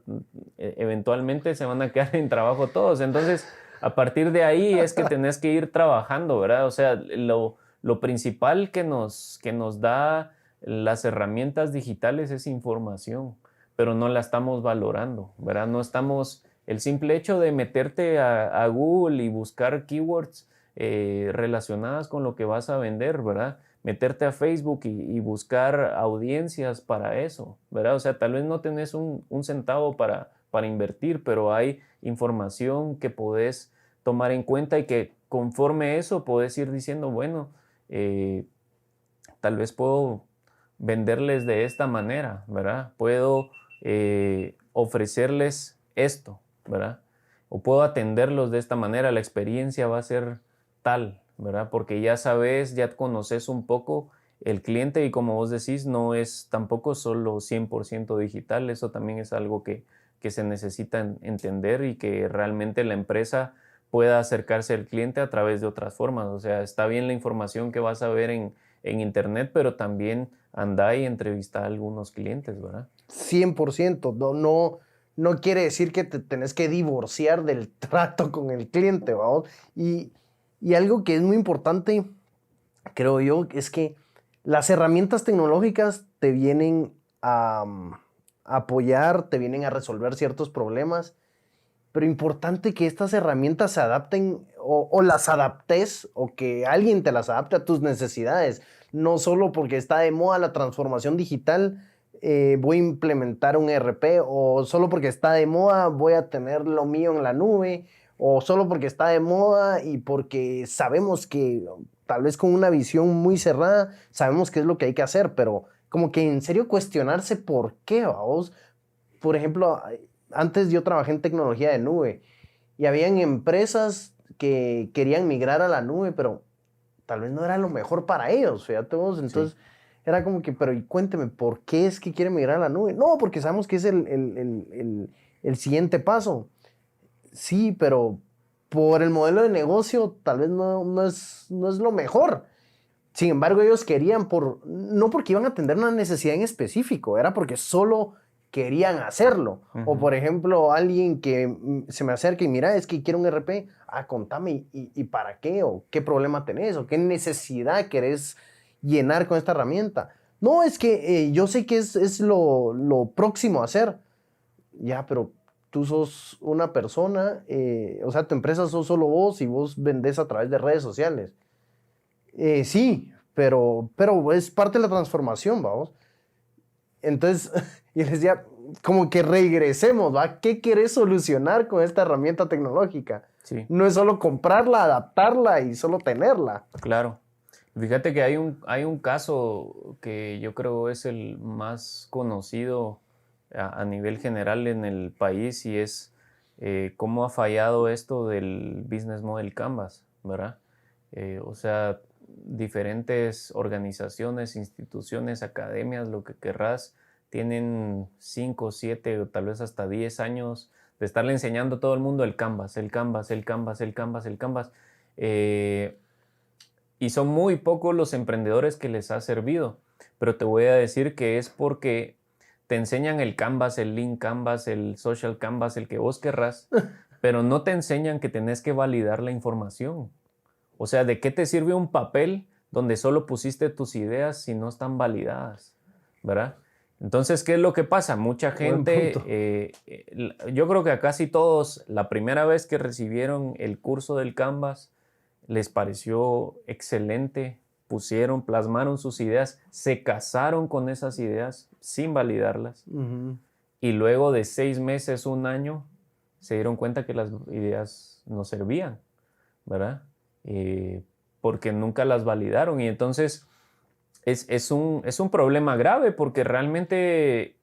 eventualmente se van a quedar en trabajo todos. Entonces, a partir de ahí es que tenés que ir trabajando, ¿verdad? O sea, lo principal que nos da las herramientas digitales es información, pero no la estamos valorando, ¿verdad? No estamos el simple hecho de meterte a Google y buscar keywords relacionadas con lo que vas a vender, ¿verdad? Meterte a Facebook y buscar audiencias para eso, ¿verdad? O sea, tal vez no tenés un centavo para invertir, pero hay información que podés tomar en cuenta y que conforme eso podés ir diciendo, bueno, eh, tal vez puedo venderles de esta manera, ¿verdad? Puedo ofrecerles esto, ¿verdad? O puedo atenderlos de esta manera, la experiencia va a ser tal, ¿verdad? Porque ya sabes, ya conoces un poco el cliente y como vos decís, no es tampoco solo 100% digital, eso también es algo que se necesita entender y que realmente la empresa pueda acercarse al cliente a través de otras formas. O sea, está bien la información que vas a ver en internet, pero también anda y entrevista a algunos clientes, ¿verdad? 100%. No quiere decir que te tenés que divorciar del trato con el cliente, ¿vamos? Y algo que es muy importante, creo yo, es que las herramientas tecnológicas te vienen a apoyar, te vienen a resolver ciertos problemas, pero importante que estas herramientas se adapten o las adaptes o que alguien te las adapte a tus necesidades. No solo porque está de moda la transformación digital, voy a implementar un ERP o solo porque está de moda voy a tener lo mío en la nube o solo porque está de moda y porque sabemos que tal vez con una visión muy cerrada sabemos qué es lo que hay que hacer, pero como que en serio cuestionarse por qué, vamos. Por ejemplo, antes yo trabajé en tecnología de nube y habían empresas que querían migrar a la nube, pero tal vez no era lo mejor para ellos, fíjate vos. Sí. Entonces era como que, pero y cuénteme, ¿por qué es que quieren migrar a la nube? No, porque sabemos que es el siguiente paso. Sí, pero por el modelo de negocio tal vez no es lo mejor. Sin embargo, ellos querían, no porque iban a atender una necesidad en específico, era porque solo querían hacerlo. O, por ejemplo, alguien que se me acerca y mira, es que quiero un RP. Contame, ¿y para qué? ¿O qué problema tenés? ¿O qué necesidad querés llenar con esta herramienta? No, es que yo sé que es lo próximo a hacer. Ya, pero tú sos una persona, o sea, tu empresa sos solo vos y vos vendés a través de redes sociales. Sí, pero es parte de la transformación, vamos. Entonces, y les decía, como que regresemos, ¿va? ¿Qué querés solucionar con esta herramienta tecnológica? Sí. No es solo comprarla, adaptarla y solo tenerla. Claro. Fíjate que hay un caso que yo creo es el más conocido a nivel general en el país y es cómo ha fallado esto del Business Model Canvas, ¿verdad? O sea, diferentes organizaciones, instituciones, academias, lo que querrás, tienen 5, 7 o tal vez hasta 10 años de estarle enseñando a todo el mundo el Canvas, el Canvas, el Canvas, el Canvas, el Canvas. Y son muy pocos los emprendedores que les ha servido, pero te voy a decir que es porque te enseñan el Canvas, el Lean Canvas, el Social Canvas, el que vos querrás, pero no te enseñan que tenés que validar la información. O sea, ¿de qué te sirve un papel donde solo pusiste tus ideas si no están validadas? ¿Verdad? Entonces, ¿qué es lo que pasa? Mucha gente, yo creo que a casi todos, la primera vez que recibieron el curso del Canvas, les pareció excelente, plasmaron sus ideas, se casaron con esas ideas sin validarlas. Y luego de 6 meses, un año, se dieron cuenta que las ideas no servían, ¿verdad? Porque nunca las validaron. Y entonces es un problema grave porque realmente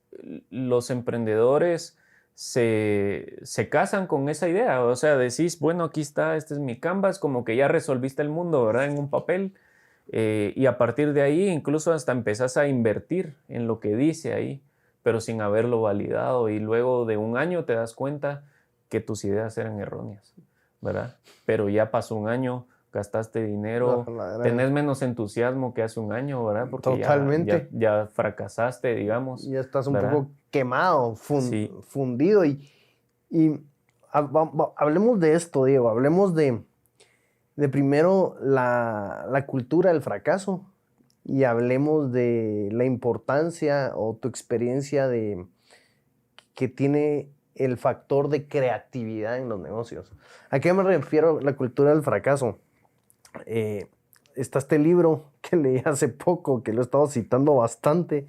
los emprendedores se casan con esa idea. O sea, decís, bueno, aquí está, este es mi Canvas, como que ya resolviste el mundo, ¿verdad? En un papel. Y a partir de ahí incluso hasta empezás a invertir en lo que dice ahí, pero sin haberlo validado. Y luego de un año te das cuenta que tus ideas eran erróneas, ¿verdad? Pero ya pasó un año, gastaste dinero, tenés menos entusiasmo que hace un año, ¿verdad? Porque totalmente. Ya fracasaste, digamos. Ya estás un ¿verdad? poco quemado, Sí. fundido. Y hablemos de esto, Diego. Hablemos de primero la cultura del fracaso y hablemos de la importancia o tu experiencia que tiene el factor de creatividad en los negocios. ¿A qué me refiero la cultura del fracaso? Está este libro que leí hace poco, que lo he estado citando bastante,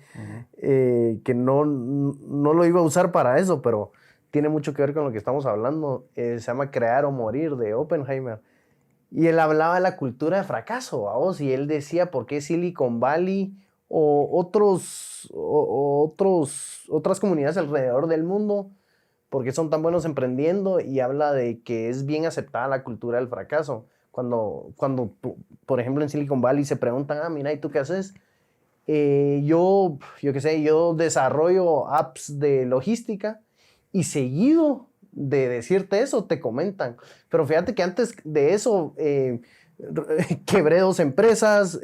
que no lo iba a usar para eso, pero tiene mucho que ver con lo que estamos hablando. Se llama Crear o Morir, de Oppenheimer. Y él hablaba de la cultura de fracaso, ¿vamos? Y él decía por qué Silicon Valley o otras comunidades alrededor del mundo, por qué son tan buenos emprendiendo, y habla de que es bien aceptada la cultura del fracaso. Cuando por ejemplo, en Silicon Valley se preguntan, mira, ¿y tú qué haces? Yo qué sé, yo desarrollo apps de logística y seguido de decirte eso te comentan. Pero fíjate que antes de eso quebré 2 empresas,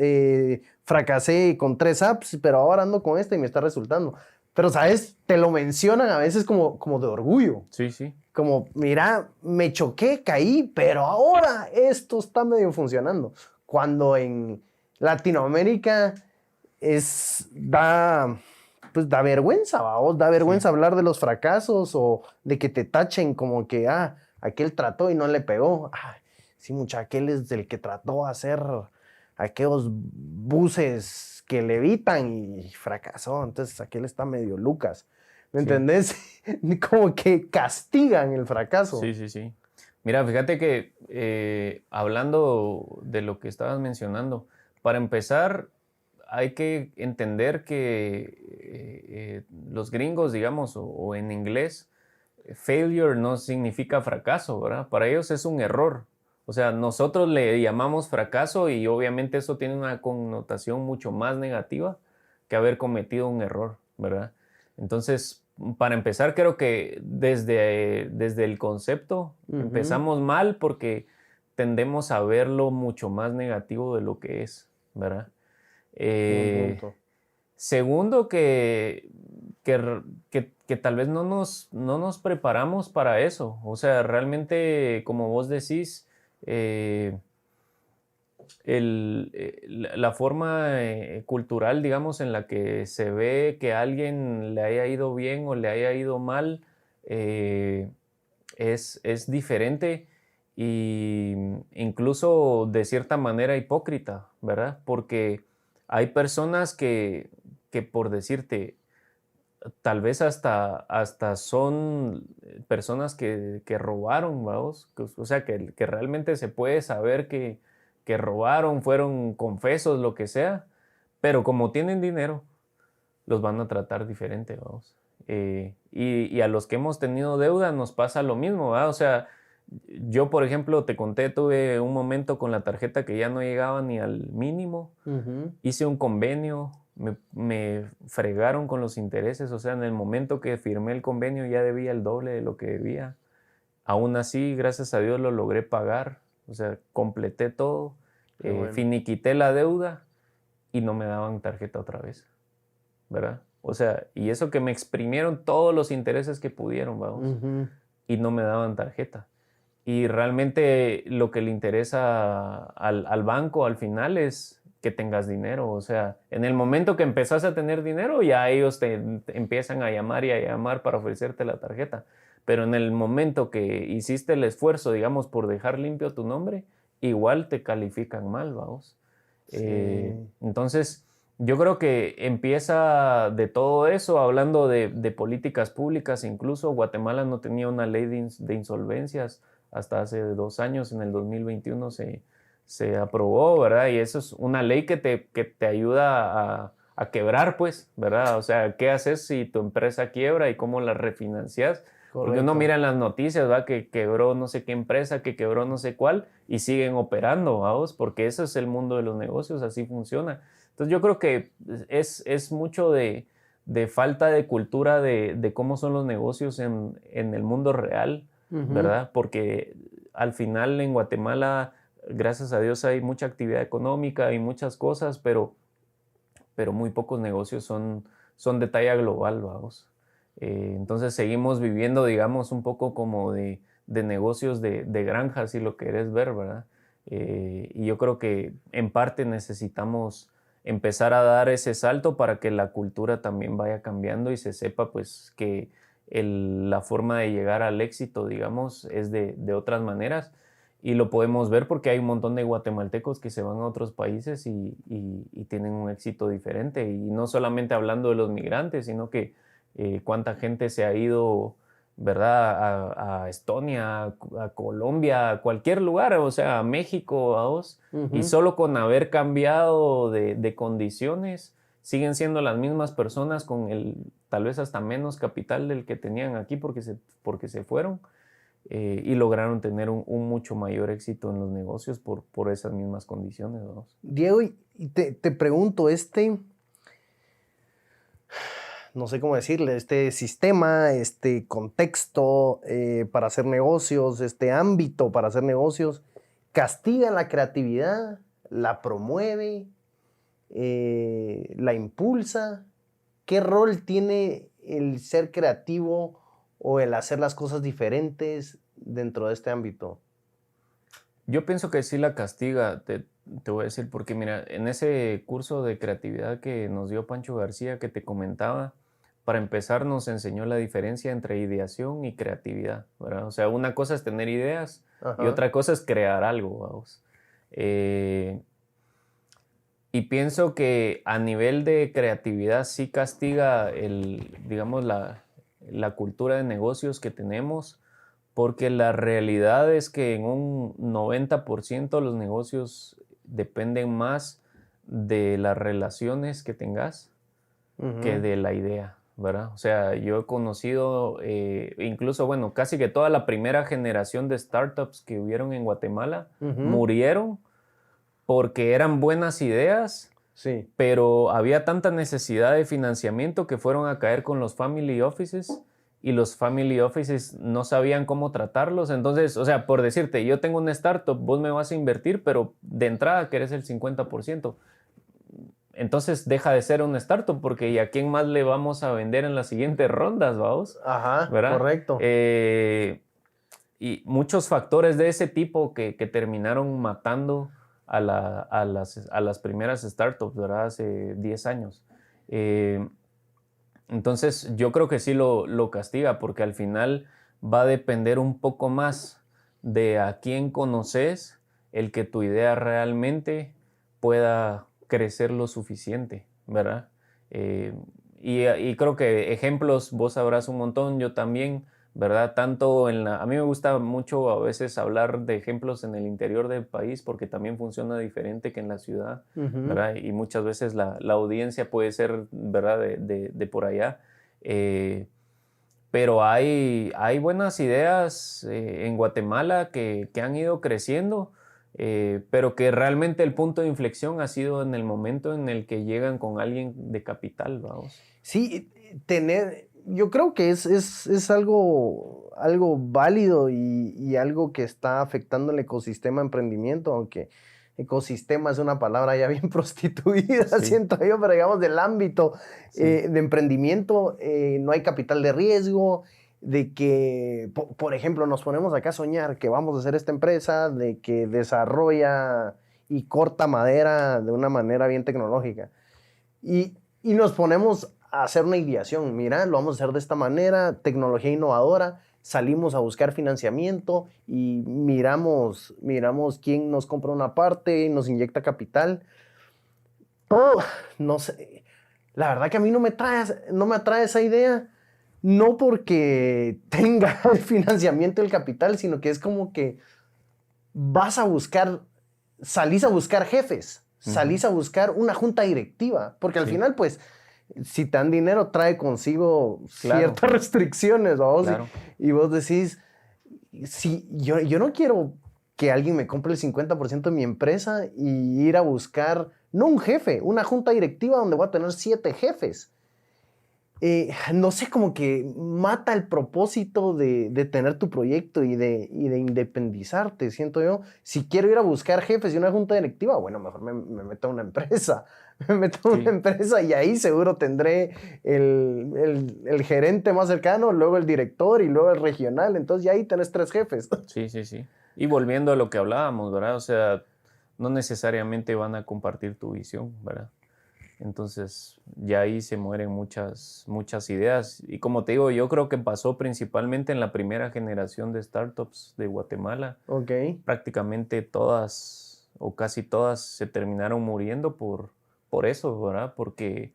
fracasé con 3 apps, pero ahora ando con esta y me está resultando. Pero, ¿sabes? Te lo mencionan a veces como de orgullo. Sí, sí. Como, mira, me choqué, caí, pero ahora esto está medio funcionando. Cuando en Latinoamérica da vergüenza, ¿vamos? Da vergüenza hablar de los fracasos o de que te tachen como que, aquel trató y no le pegó. Sí, mucha, aquel es el que trató de hacer aquellos buses que levitan y fracasó. Entonces, aquel está medio Lucas. ¿Me entendés? Como que castigan el fracaso. Sí, sí, sí. Mira, fíjate que hablando de lo que estabas mencionando, para empezar, hay que entender que los gringos, digamos, o en inglés, failure no significa fracaso, ¿verdad? Para ellos es un error. O sea, nosotros le llamamos fracaso y obviamente eso tiene una connotación mucho más negativa que haber cometido un error, ¿verdad? Entonces, para empezar, creo que desde el concepto empezamos mal porque tendemos a verlo mucho más negativo de lo que es, ¿verdad? Buen punto. Segundo, que tal vez no nos preparamos para eso. O sea, realmente, como vos decís, la forma cultural, digamos, en la que se ve que a alguien le haya ido bien o le haya ido mal, eh, es diferente y incluso de cierta manera hipócrita, ¿verdad? Porque hay personas que por decirte, tal vez hasta son personas que robaron, vamos, o sea, que realmente se puede saber que robaron, fueron confesos, lo que sea, pero como tienen dinero, los van a tratar diferente, vamos. Y a los que hemos tenido deuda nos pasa lo mismo, ¿verdad? O sea, yo, por ejemplo, te conté, tuve un momento con la tarjeta que ya no llegaba ni al mínimo. Hice un convenio, me fregaron con los intereses, o sea, en el momento que firmé el convenio ya debía el doble de lo que debía. Aún así, gracias a Dios lo logré pagar, o sea, completé todo, Qué bueno. finiquité la deuda y no me daban tarjeta otra vez, ¿verdad? O sea, y eso que me exprimieron todos los intereses que pudieron, vamos, y no me daban tarjeta. Y realmente lo que le interesa al banco al final es que tengas dinero. O sea, en el momento que empezás a tener dinero, ya ellos te empiezan a llamar y a llamar para ofrecerte la tarjeta. Pero en el momento que hiciste el esfuerzo, digamos, por dejar limpio tu nombre, igual te califican mal, vamos. Sí. Entonces, yo creo que empieza de todo eso, hablando de políticas públicas. Incluso Guatemala no tenía una ley de insolvencias hasta hace 2 años, en el 2021 se aprobó, ¿verdad? Y eso es una ley que te ayuda a quebrar, pues, ¿verdad? O sea, ¿qué haces si tu empresa quiebra y cómo la refinancias? Porque uno Correcto. mira en las noticias, ¿va? Que quebró no sé qué empresa, que quebró no sé cuál, y siguen operando, ¿vamos? Porque eso es el mundo de los negocios, así funciona. Entonces yo creo que es mucho de falta de cultura de cómo son los negocios en el mundo real, ¿verdad? Porque al final en Guatemala, gracias a Dios, hay mucha actividad económica y muchas cosas, pero muy pocos negocios son de talla global, vamos. Entonces seguimos viviendo, digamos, un poco como de negocios de granja, si lo querés ver, ¿verdad? Y yo creo que en parte necesitamos empezar a dar ese salto para que la cultura también vaya cambiando y se sepa pues que la forma de llegar al éxito, digamos, es de otras maneras. Y lo podemos ver porque hay un montón de guatemaltecos que se van a otros países y tienen un éxito diferente. Y no solamente hablando de los migrantes, sino que cuánta gente se ha ido, ¿verdad? A Estonia, a Colombia, a cualquier lugar, o sea, a México, a vos. Y solo con haber cambiado de condiciones, siguen siendo las mismas personas con tal vez hasta menos capital del que tenían aquí porque se fueron. Y lograron tener un mucho mayor éxito en los negocios por esas mismas condiciones, vamos. Diego, y te pregunto, no sé cómo decirle, este sistema, este contexto para hacer negocios, este ámbito para hacer negocios, ¿castiga la creatividad? ¿La promueve? ¿La impulsa? ¿Qué rol tiene el ser creativo o el hacer las cosas diferentes dentro de este ámbito? Yo pienso que sí la castiga, te voy a decir, porque mira, en ese curso de creatividad que nos dio Pancho García que te comentaba, para empezar nos enseñó la diferencia entre ideación y creatividad, ¿verdad? O sea, una cosa es tener ideas y Ajá. otra cosa es crear algo, vamos. Y pienso que a nivel de creatividad sí castiga digamos, la cultura de negocios que tenemos, porque la realidad es que en un 90% los negocios dependen más de las relaciones que tengas que de la idea, ¿verdad? O sea, yo he conocido incluso, bueno, casi que toda la primera generación de startups que hubieron en Guatemala murieron porque eran buenas ideas, Sí. pero había tanta necesidad de financiamiento que fueron a caer con los family offices y los family offices no sabían cómo tratarlos. Entonces, o sea, por decirte, yo tengo una startup, vos me vas a invertir, pero de entrada querés el 50%. entonces deja de ser una startup porque ¿y a quién más le vamos a vender en las siguientes rondas, vamos? Ajá, ¿Verdad? correcto. Y muchos factores de ese tipo que terminaron matando a las primeras startups, ¿verdad? Hace 10 años. Entonces, yo creo que sí lo castiga porque al final va a depender un poco más de a quién conoces el que tu idea realmente pueda crecer lo suficiente, ¿verdad? Y creo que ejemplos vos sabrás un montón, yo también, ¿verdad? Tanto a mí me gusta mucho a veces hablar de ejemplos en el interior del país porque también funciona diferente que en la ciudad, ¿verdad? Y muchas veces la audiencia puede ser, ¿verdad? De por allá. Pero hay buenas ideas en Guatemala que han ido creciendo, pero que realmente el punto de inflexión ha sido en el momento en el que llegan con alguien de capital, vamos. Sí, yo creo que es algo válido y algo que está afectando el ecosistema de emprendimiento, aunque ecosistema es una palabra ya bien prostituida, Sí. siento yo, pero digamos del ámbito Sí. de emprendimiento, no hay capital de riesgo, de que, por ejemplo, nos ponemos acá a soñar que vamos a hacer esta empresa, de que desarrolla y corta madera de una manera bien tecnológica. Y nos ponemos a hacer una ideación. Mira, lo vamos a hacer de esta manera, tecnología innovadora. Salimos a buscar financiamiento y miramos quién nos compra una parte y nos inyecta capital. Todo, no sé. La verdad que a mí no me atrae esa idea. No porque tenga el financiamiento del capital, sino que es como que salís a buscar jefes, salís a buscar una junta directiva, porque al final, pues, si te dan dinero, trae consigo ciertas restricciones, ¿no? Claro. Y vos decís, yo no quiero que alguien me compre el 50% de mi empresa y ir a buscar, no un jefe, una junta directiva donde voy a tener 7 jefes. No sé, como que mata el propósito de tener tu proyecto y de independizarte, siento yo. Si quiero ir a buscar jefes y una junta directiva, bueno, mejor me meto a una empresa. Me meto a una empresa y ahí seguro tendré el gerente más cercano, luego el director y luego el regional. Entonces ya ahí tenés 3 jefes. Sí, sí, sí. Y volviendo a lo que hablábamos, ¿verdad? O sea, no necesariamente van a compartir tu visión, ¿verdad? Entonces, ya ahí se mueren muchas ideas. Y como te digo, yo creo que pasó principalmente en la primera generación de startups de Guatemala. Ok. Prácticamente todas o casi todas se terminaron muriendo por eso, ¿verdad? Porque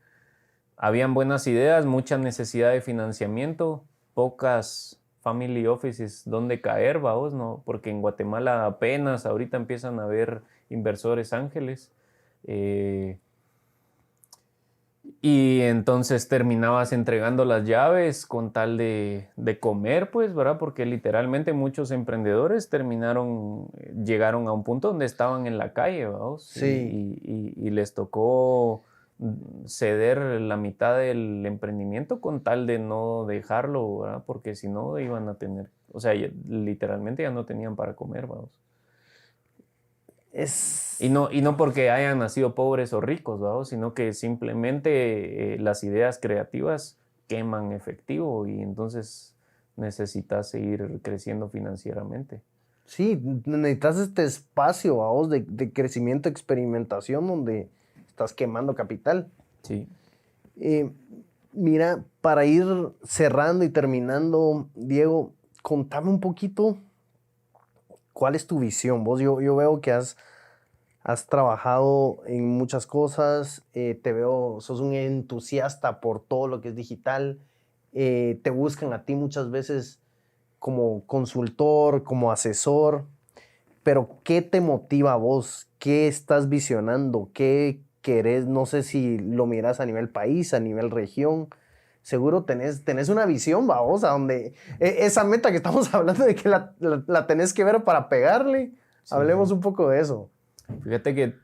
habían buenas ideas, mucha necesidad de financiamiento, pocas family offices donde caer, vamos, ¿no? Porque en Guatemala apenas ahorita empiezan a haber inversores ángeles. Y entonces terminabas entregando las llaves con tal de comer, pues, ¿verdad? Porque literalmente muchos emprendedores llegaron a un punto donde estaban en la calle, ¿vamos? Sí. Y les tocó ceder la mitad del emprendimiento con tal de no dejarlo, ¿verdad? Porque si no iban a tener, o sea, literalmente ya no tenían para comer, vamos. Y no porque hayan nacido pobres o ricos, ¿verdad? Sino que simplemente las ideas creativas queman efectivo y entonces necesitas seguir creciendo financieramente. Sí, necesitas este espacio, vamos, de crecimiento, experimentación, donde estás quemando capital. Sí. Mira, para ir cerrando y terminando, Diego, contame un poquito cuál es tu visión. Vos, yo veo que has trabajado en muchas cosas, te veo, sos un entusiasta por todo lo que es digital, te buscan a ti muchas veces como consultor, como asesor, pero ¿qué te motiva a vos? ¿Qué estás visionando? ¿Qué querés? No sé si lo miras a nivel país, a nivel región. Seguro tenés una visión, vos, a donde esa meta que estamos hablando de que la tenés que ver para pegarle. Sí, Hablemos sí. un poco de eso. Fíjate que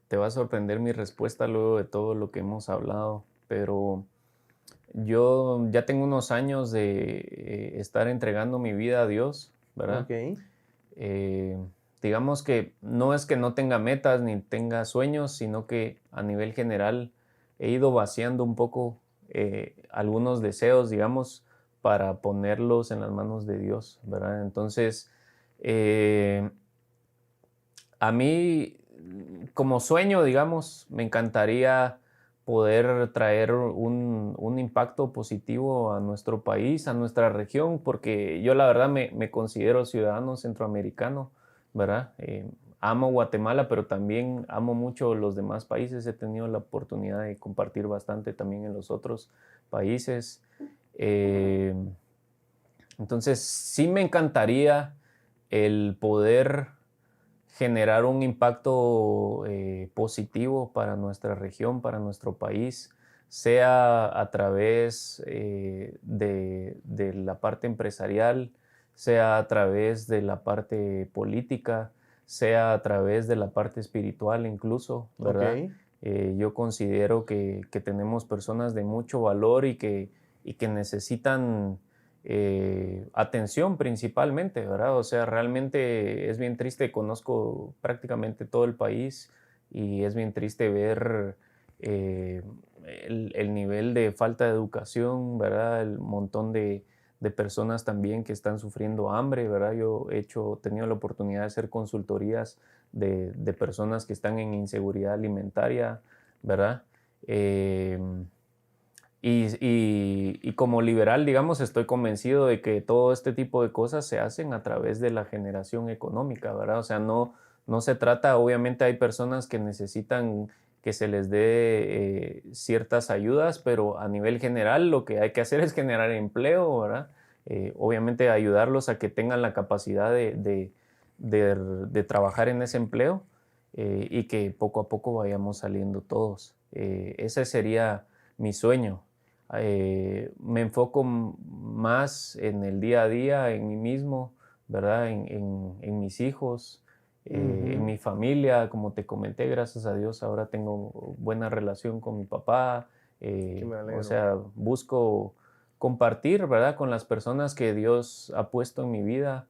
te va a sorprender mi respuesta luego de todo lo que hemos hablado, pero yo ya tengo unos años de estar entregando mi vida a Dios, ¿verdad? Ok. Te digamos que no es que no tenga metas ni tenga sueños, sino que a nivel general he ido vaciando un poco algunos deseos, digamos, para ponerlos en las manos de Dios, ¿verdad? Entonces, a mí, como sueño, digamos, me encantaría poder traer un impacto positivo a nuestro país, a nuestra región, porque yo la verdad me considero ciudadano centroamericano, ¿verdad? Amo Guatemala, pero también amo mucho los demás países. He tenido la oportunidad de compartir bastante también en los otros países. Eh, entonces, sí me encantaría el poder generar un impacto positivo para nuestra región, para nuestro país, sea a través de la parte empresarial, sea a través de la parte política, sea a través de la parte espiritual incluso, ¿verdad? Ok. Yo considero que tenemos personas de mucho valor y que necesitan atención principalmente, ¿verdad? O sea, realmente es bien triste, conozco prácticamente todo el país y es bien triste ver eh, el nivel de falta de educación, ¿verdad? El montón de personas también que están sufriendo hambre, ¿verdad? Yo he tenido la oportunidad de hacer consultorías de personas que están en inseguridad alimentaria, ¿verdad? Eh, y como liberal, digamos, estoy convencido de que todo este tipo de cosas se hacen a través de la generación económica, ¿verdad? O sea, no se trata, obviamente hay personas que necesitan que se les dé ciertas ayudas, pero a nivel general lo que hay que hacer es generar empleo, ¿verdad? Obviamente ayudarlos a que tengan la capacidad de trabajar en ese empleo y que poco a poco vayamos saliendo todos. Ese sería mi sueño. Me enfoco más en el día a día, en mí mismo, ¿verdad? En mis hijos, en Ujú. mi familia, como te comenté, gracias a Dios ahora tengo buena relación con mi papá, Que me o alegro. sea, busco compartir, ¿verdad? Con las personas que Dios ha puesto en mi vida,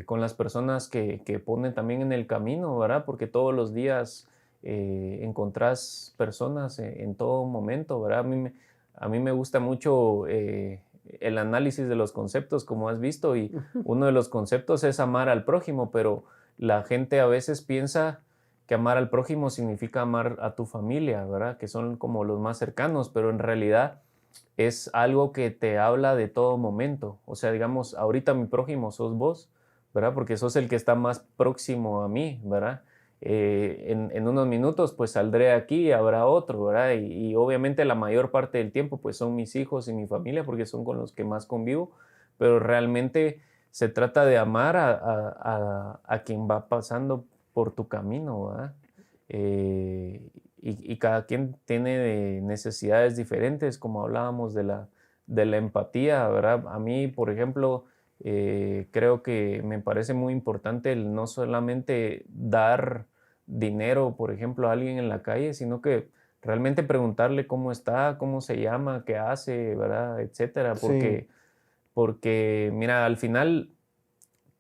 con las personas que ponen también en el camino, ¿verdad? Porque todos los días encontrás personas en todo momento, ¿verdad? A mí me gusta mucho el análisis de los conceptos, como has visto, y uno de los conceptos es amar al prójimo, pero la gente a veces piensa que amar al prójimo significa amar a tu familia, ¿verdad? Que son como los más cercanos, pero en realidad es algo que te habla de todo momento. O sea, digamos, ahorita mi prójimo sos vos, ¿verdad? Porque sos el que está más próximo a mí, ¿verdad? En unos minutos pues saldré aquí y habrá otro, ¿verdad? Y obviamente la mayor parte del tiempo pues son mis hijos y mi familia porque son con los que más convivo, pero realmente se trata de amar a quien va pasando por tu camino, ¿verdad? Y cada quien tiene necesidades diferentes, como hablábamos de la empatía, ¿verdad? A mí, por ejemplo, creo que me parece muy importante el no solamente dar dinero, por ejemplo, a alguien en la calle, sino que realmente preguntarle cómo está, cómo se llama, qué hace, ¿verdad? Etcétera, Sí. porque mira, al final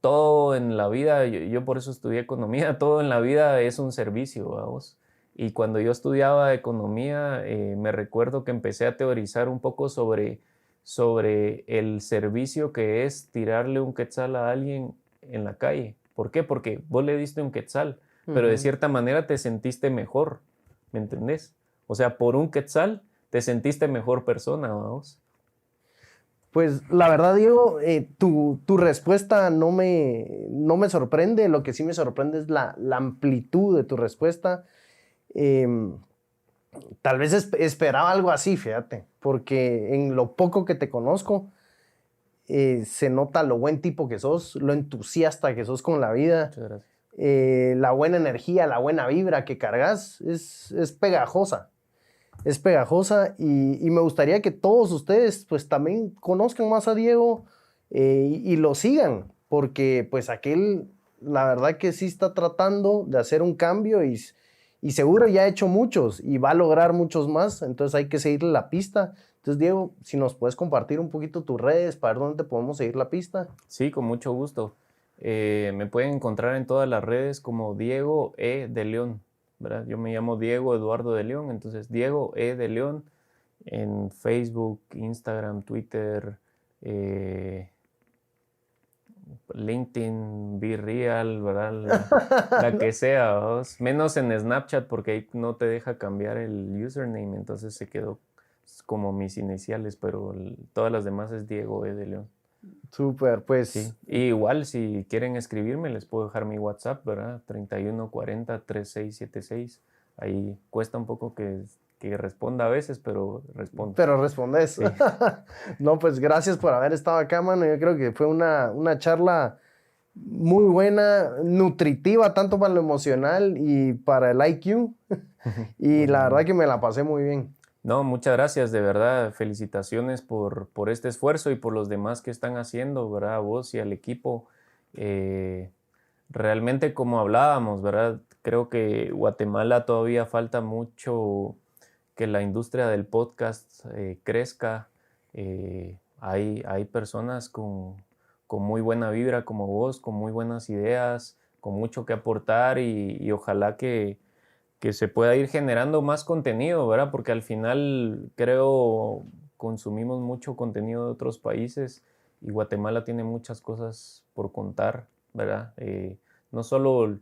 todo en la vida, yo por eso estudié economía, todo en la vida es un servicio, vamos. Y cuando yo estudiaba economía, me recuerdo que empecé a teorizar un poco sobre el servicio que es tirarle un quetzal a alguien en la calle. ¿Por qué? Porque vos le diste un quetzal, pero de Ujú. cierta manera te sentiste mejor, ¿me entendés? O sea, por un quetzal te sentiste mejor persona, vamos. Pues la verdad, Diego, tu respuesta no me sorprende. Lo que sí me sorprende es la amplitud de tu respuesta. Em, Tal vez esperaba algo así, fíjate, porque en lo poco que te conozco, se nota lo buen tipo que sos, lo entusiasta que sos con la vida, Muchas gracias. la buena energía, la buena vibra que cargas, es pegajosa. Es pegajosa y me gustaría que todos ustedes pues también conozcan más a Diego y lo sigan, porque pues aquel la verdad que sí está tratando de hacer un cambio y seguro ya ha hecho muchos y va a lograr muchos más, entonces hay que seguirle la pista. Entonces Diego, si nos puedes compartir un poquito tus redes para ver dónde te podemos seguir la pista. Sí, con mucho gusto. Me pueden encontrar en todas las redes como Diego E. de León, ¿verdad? Yo me llamo Diego Eduardo de León, entonces Diego E. de León en Facebook, Instagram, Twitter, LinkedIn, Be Real, ¿verdad? La que sea, ¿vos? Menos en Snapchat porque ahí no te deja cambiar el username, entonces se quedó como mis iniciales, pero todas las demás es Diego E. de León. Súper, pues. Sí, y igual si quieren escribirme les puedo dejar mi WhatsApp, ¿verdad? 3140-3676. Ahí cuesta un poco que responda a veces, pero respondo. Pero respondes. Sí. No, pues gracias por haber estado acá, mano. Yo creo que fue una charla muy buena, nutritiva, tanto para lo emocional y para el IQ. Y la verdad que me la pasé muy bien. No, muchas gracias, de verdad. Felicitaciones por este esfuerzo y por los demás que están haciendo, ¿verdad? A vos y al equipo. Realmente, como hablábamos, ¿verdad? Creo que Guatemala todavía falta mucho que la industria del podcast crezca. Hay personas con muy buena vibra como vos, con muy buenas ideas, con mucho que aportar y ojalá que se pueda ir generando más contenido, ¿verdad? Porque al final creo consumimos mucho contenido de otros países y Guatemala tiene muchas cosas por contar, ¿verdad? No solo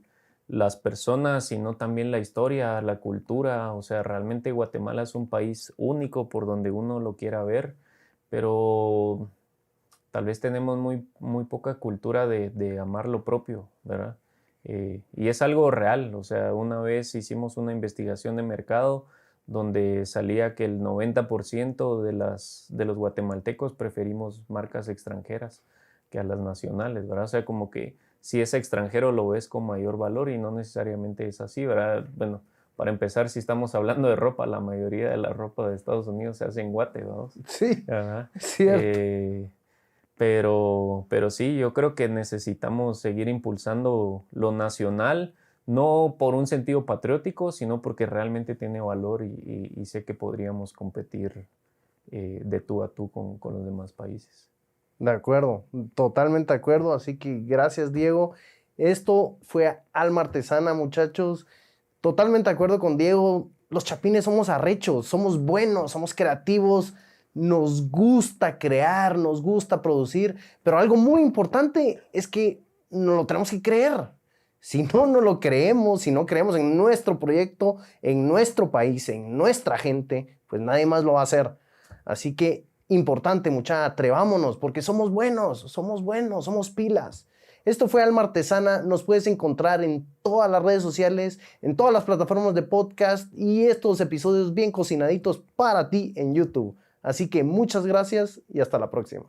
las personas, sino también la historia, la cultura, o sea, realmente Guatemala es un país único por donde uno lo quiera ver, pero tal vez tenemos muy poca cultura de amar lo propio, ¿verdad? Y es algo real, o sea, una vez hicimos una investigación de mercado donde salía que el 90% de los guatemaltecos preferimos marcas extranjeras que a las nacionales, ¿verdad? O sea, como que si es extranjero lo ves con mayor valor y no necesariamente es así, ¿verdad? Bueno, para empezar, si estamos hablando de ropa, la mayoría de la ropa de Estados Unidos se hace en Guate, ¿vamos? Sí, Ajá. es cierto. Pero sí, yo creo que necesitamos seguir impulsando lo nacional, no por un sentido patriótico, sino porque realmente tiene valor y sé que podríamos competir de tú a tú con los demás países. De acuerdo, totalmente de acuerdo. Así que gracias, Diego. Esto fue Alma Artesana, muchachos. Totalmente de acuerdo con Diego. Los chapines somos arrechos, somos buenos, somos creativos. Nos gusta crear, nos gusta producir. Pero algo muy importante es que nos lo tenemos que creer. Si no lo creemos, si no creemos en nuestro proyecto, en nuestro país, en nuestra gente, pues nadie más lo va a hacer. Así que importante, mucha, atrevámonos, porque somos buenos, somos pilas. Esto fue Alma Artesana, nos puedes encontrar en todas las redes sociales, en todas las plataformas de podcast y estos episodios bien cocinaditos para ti en YouTube. Así que muchas gracias y hasta la próxima.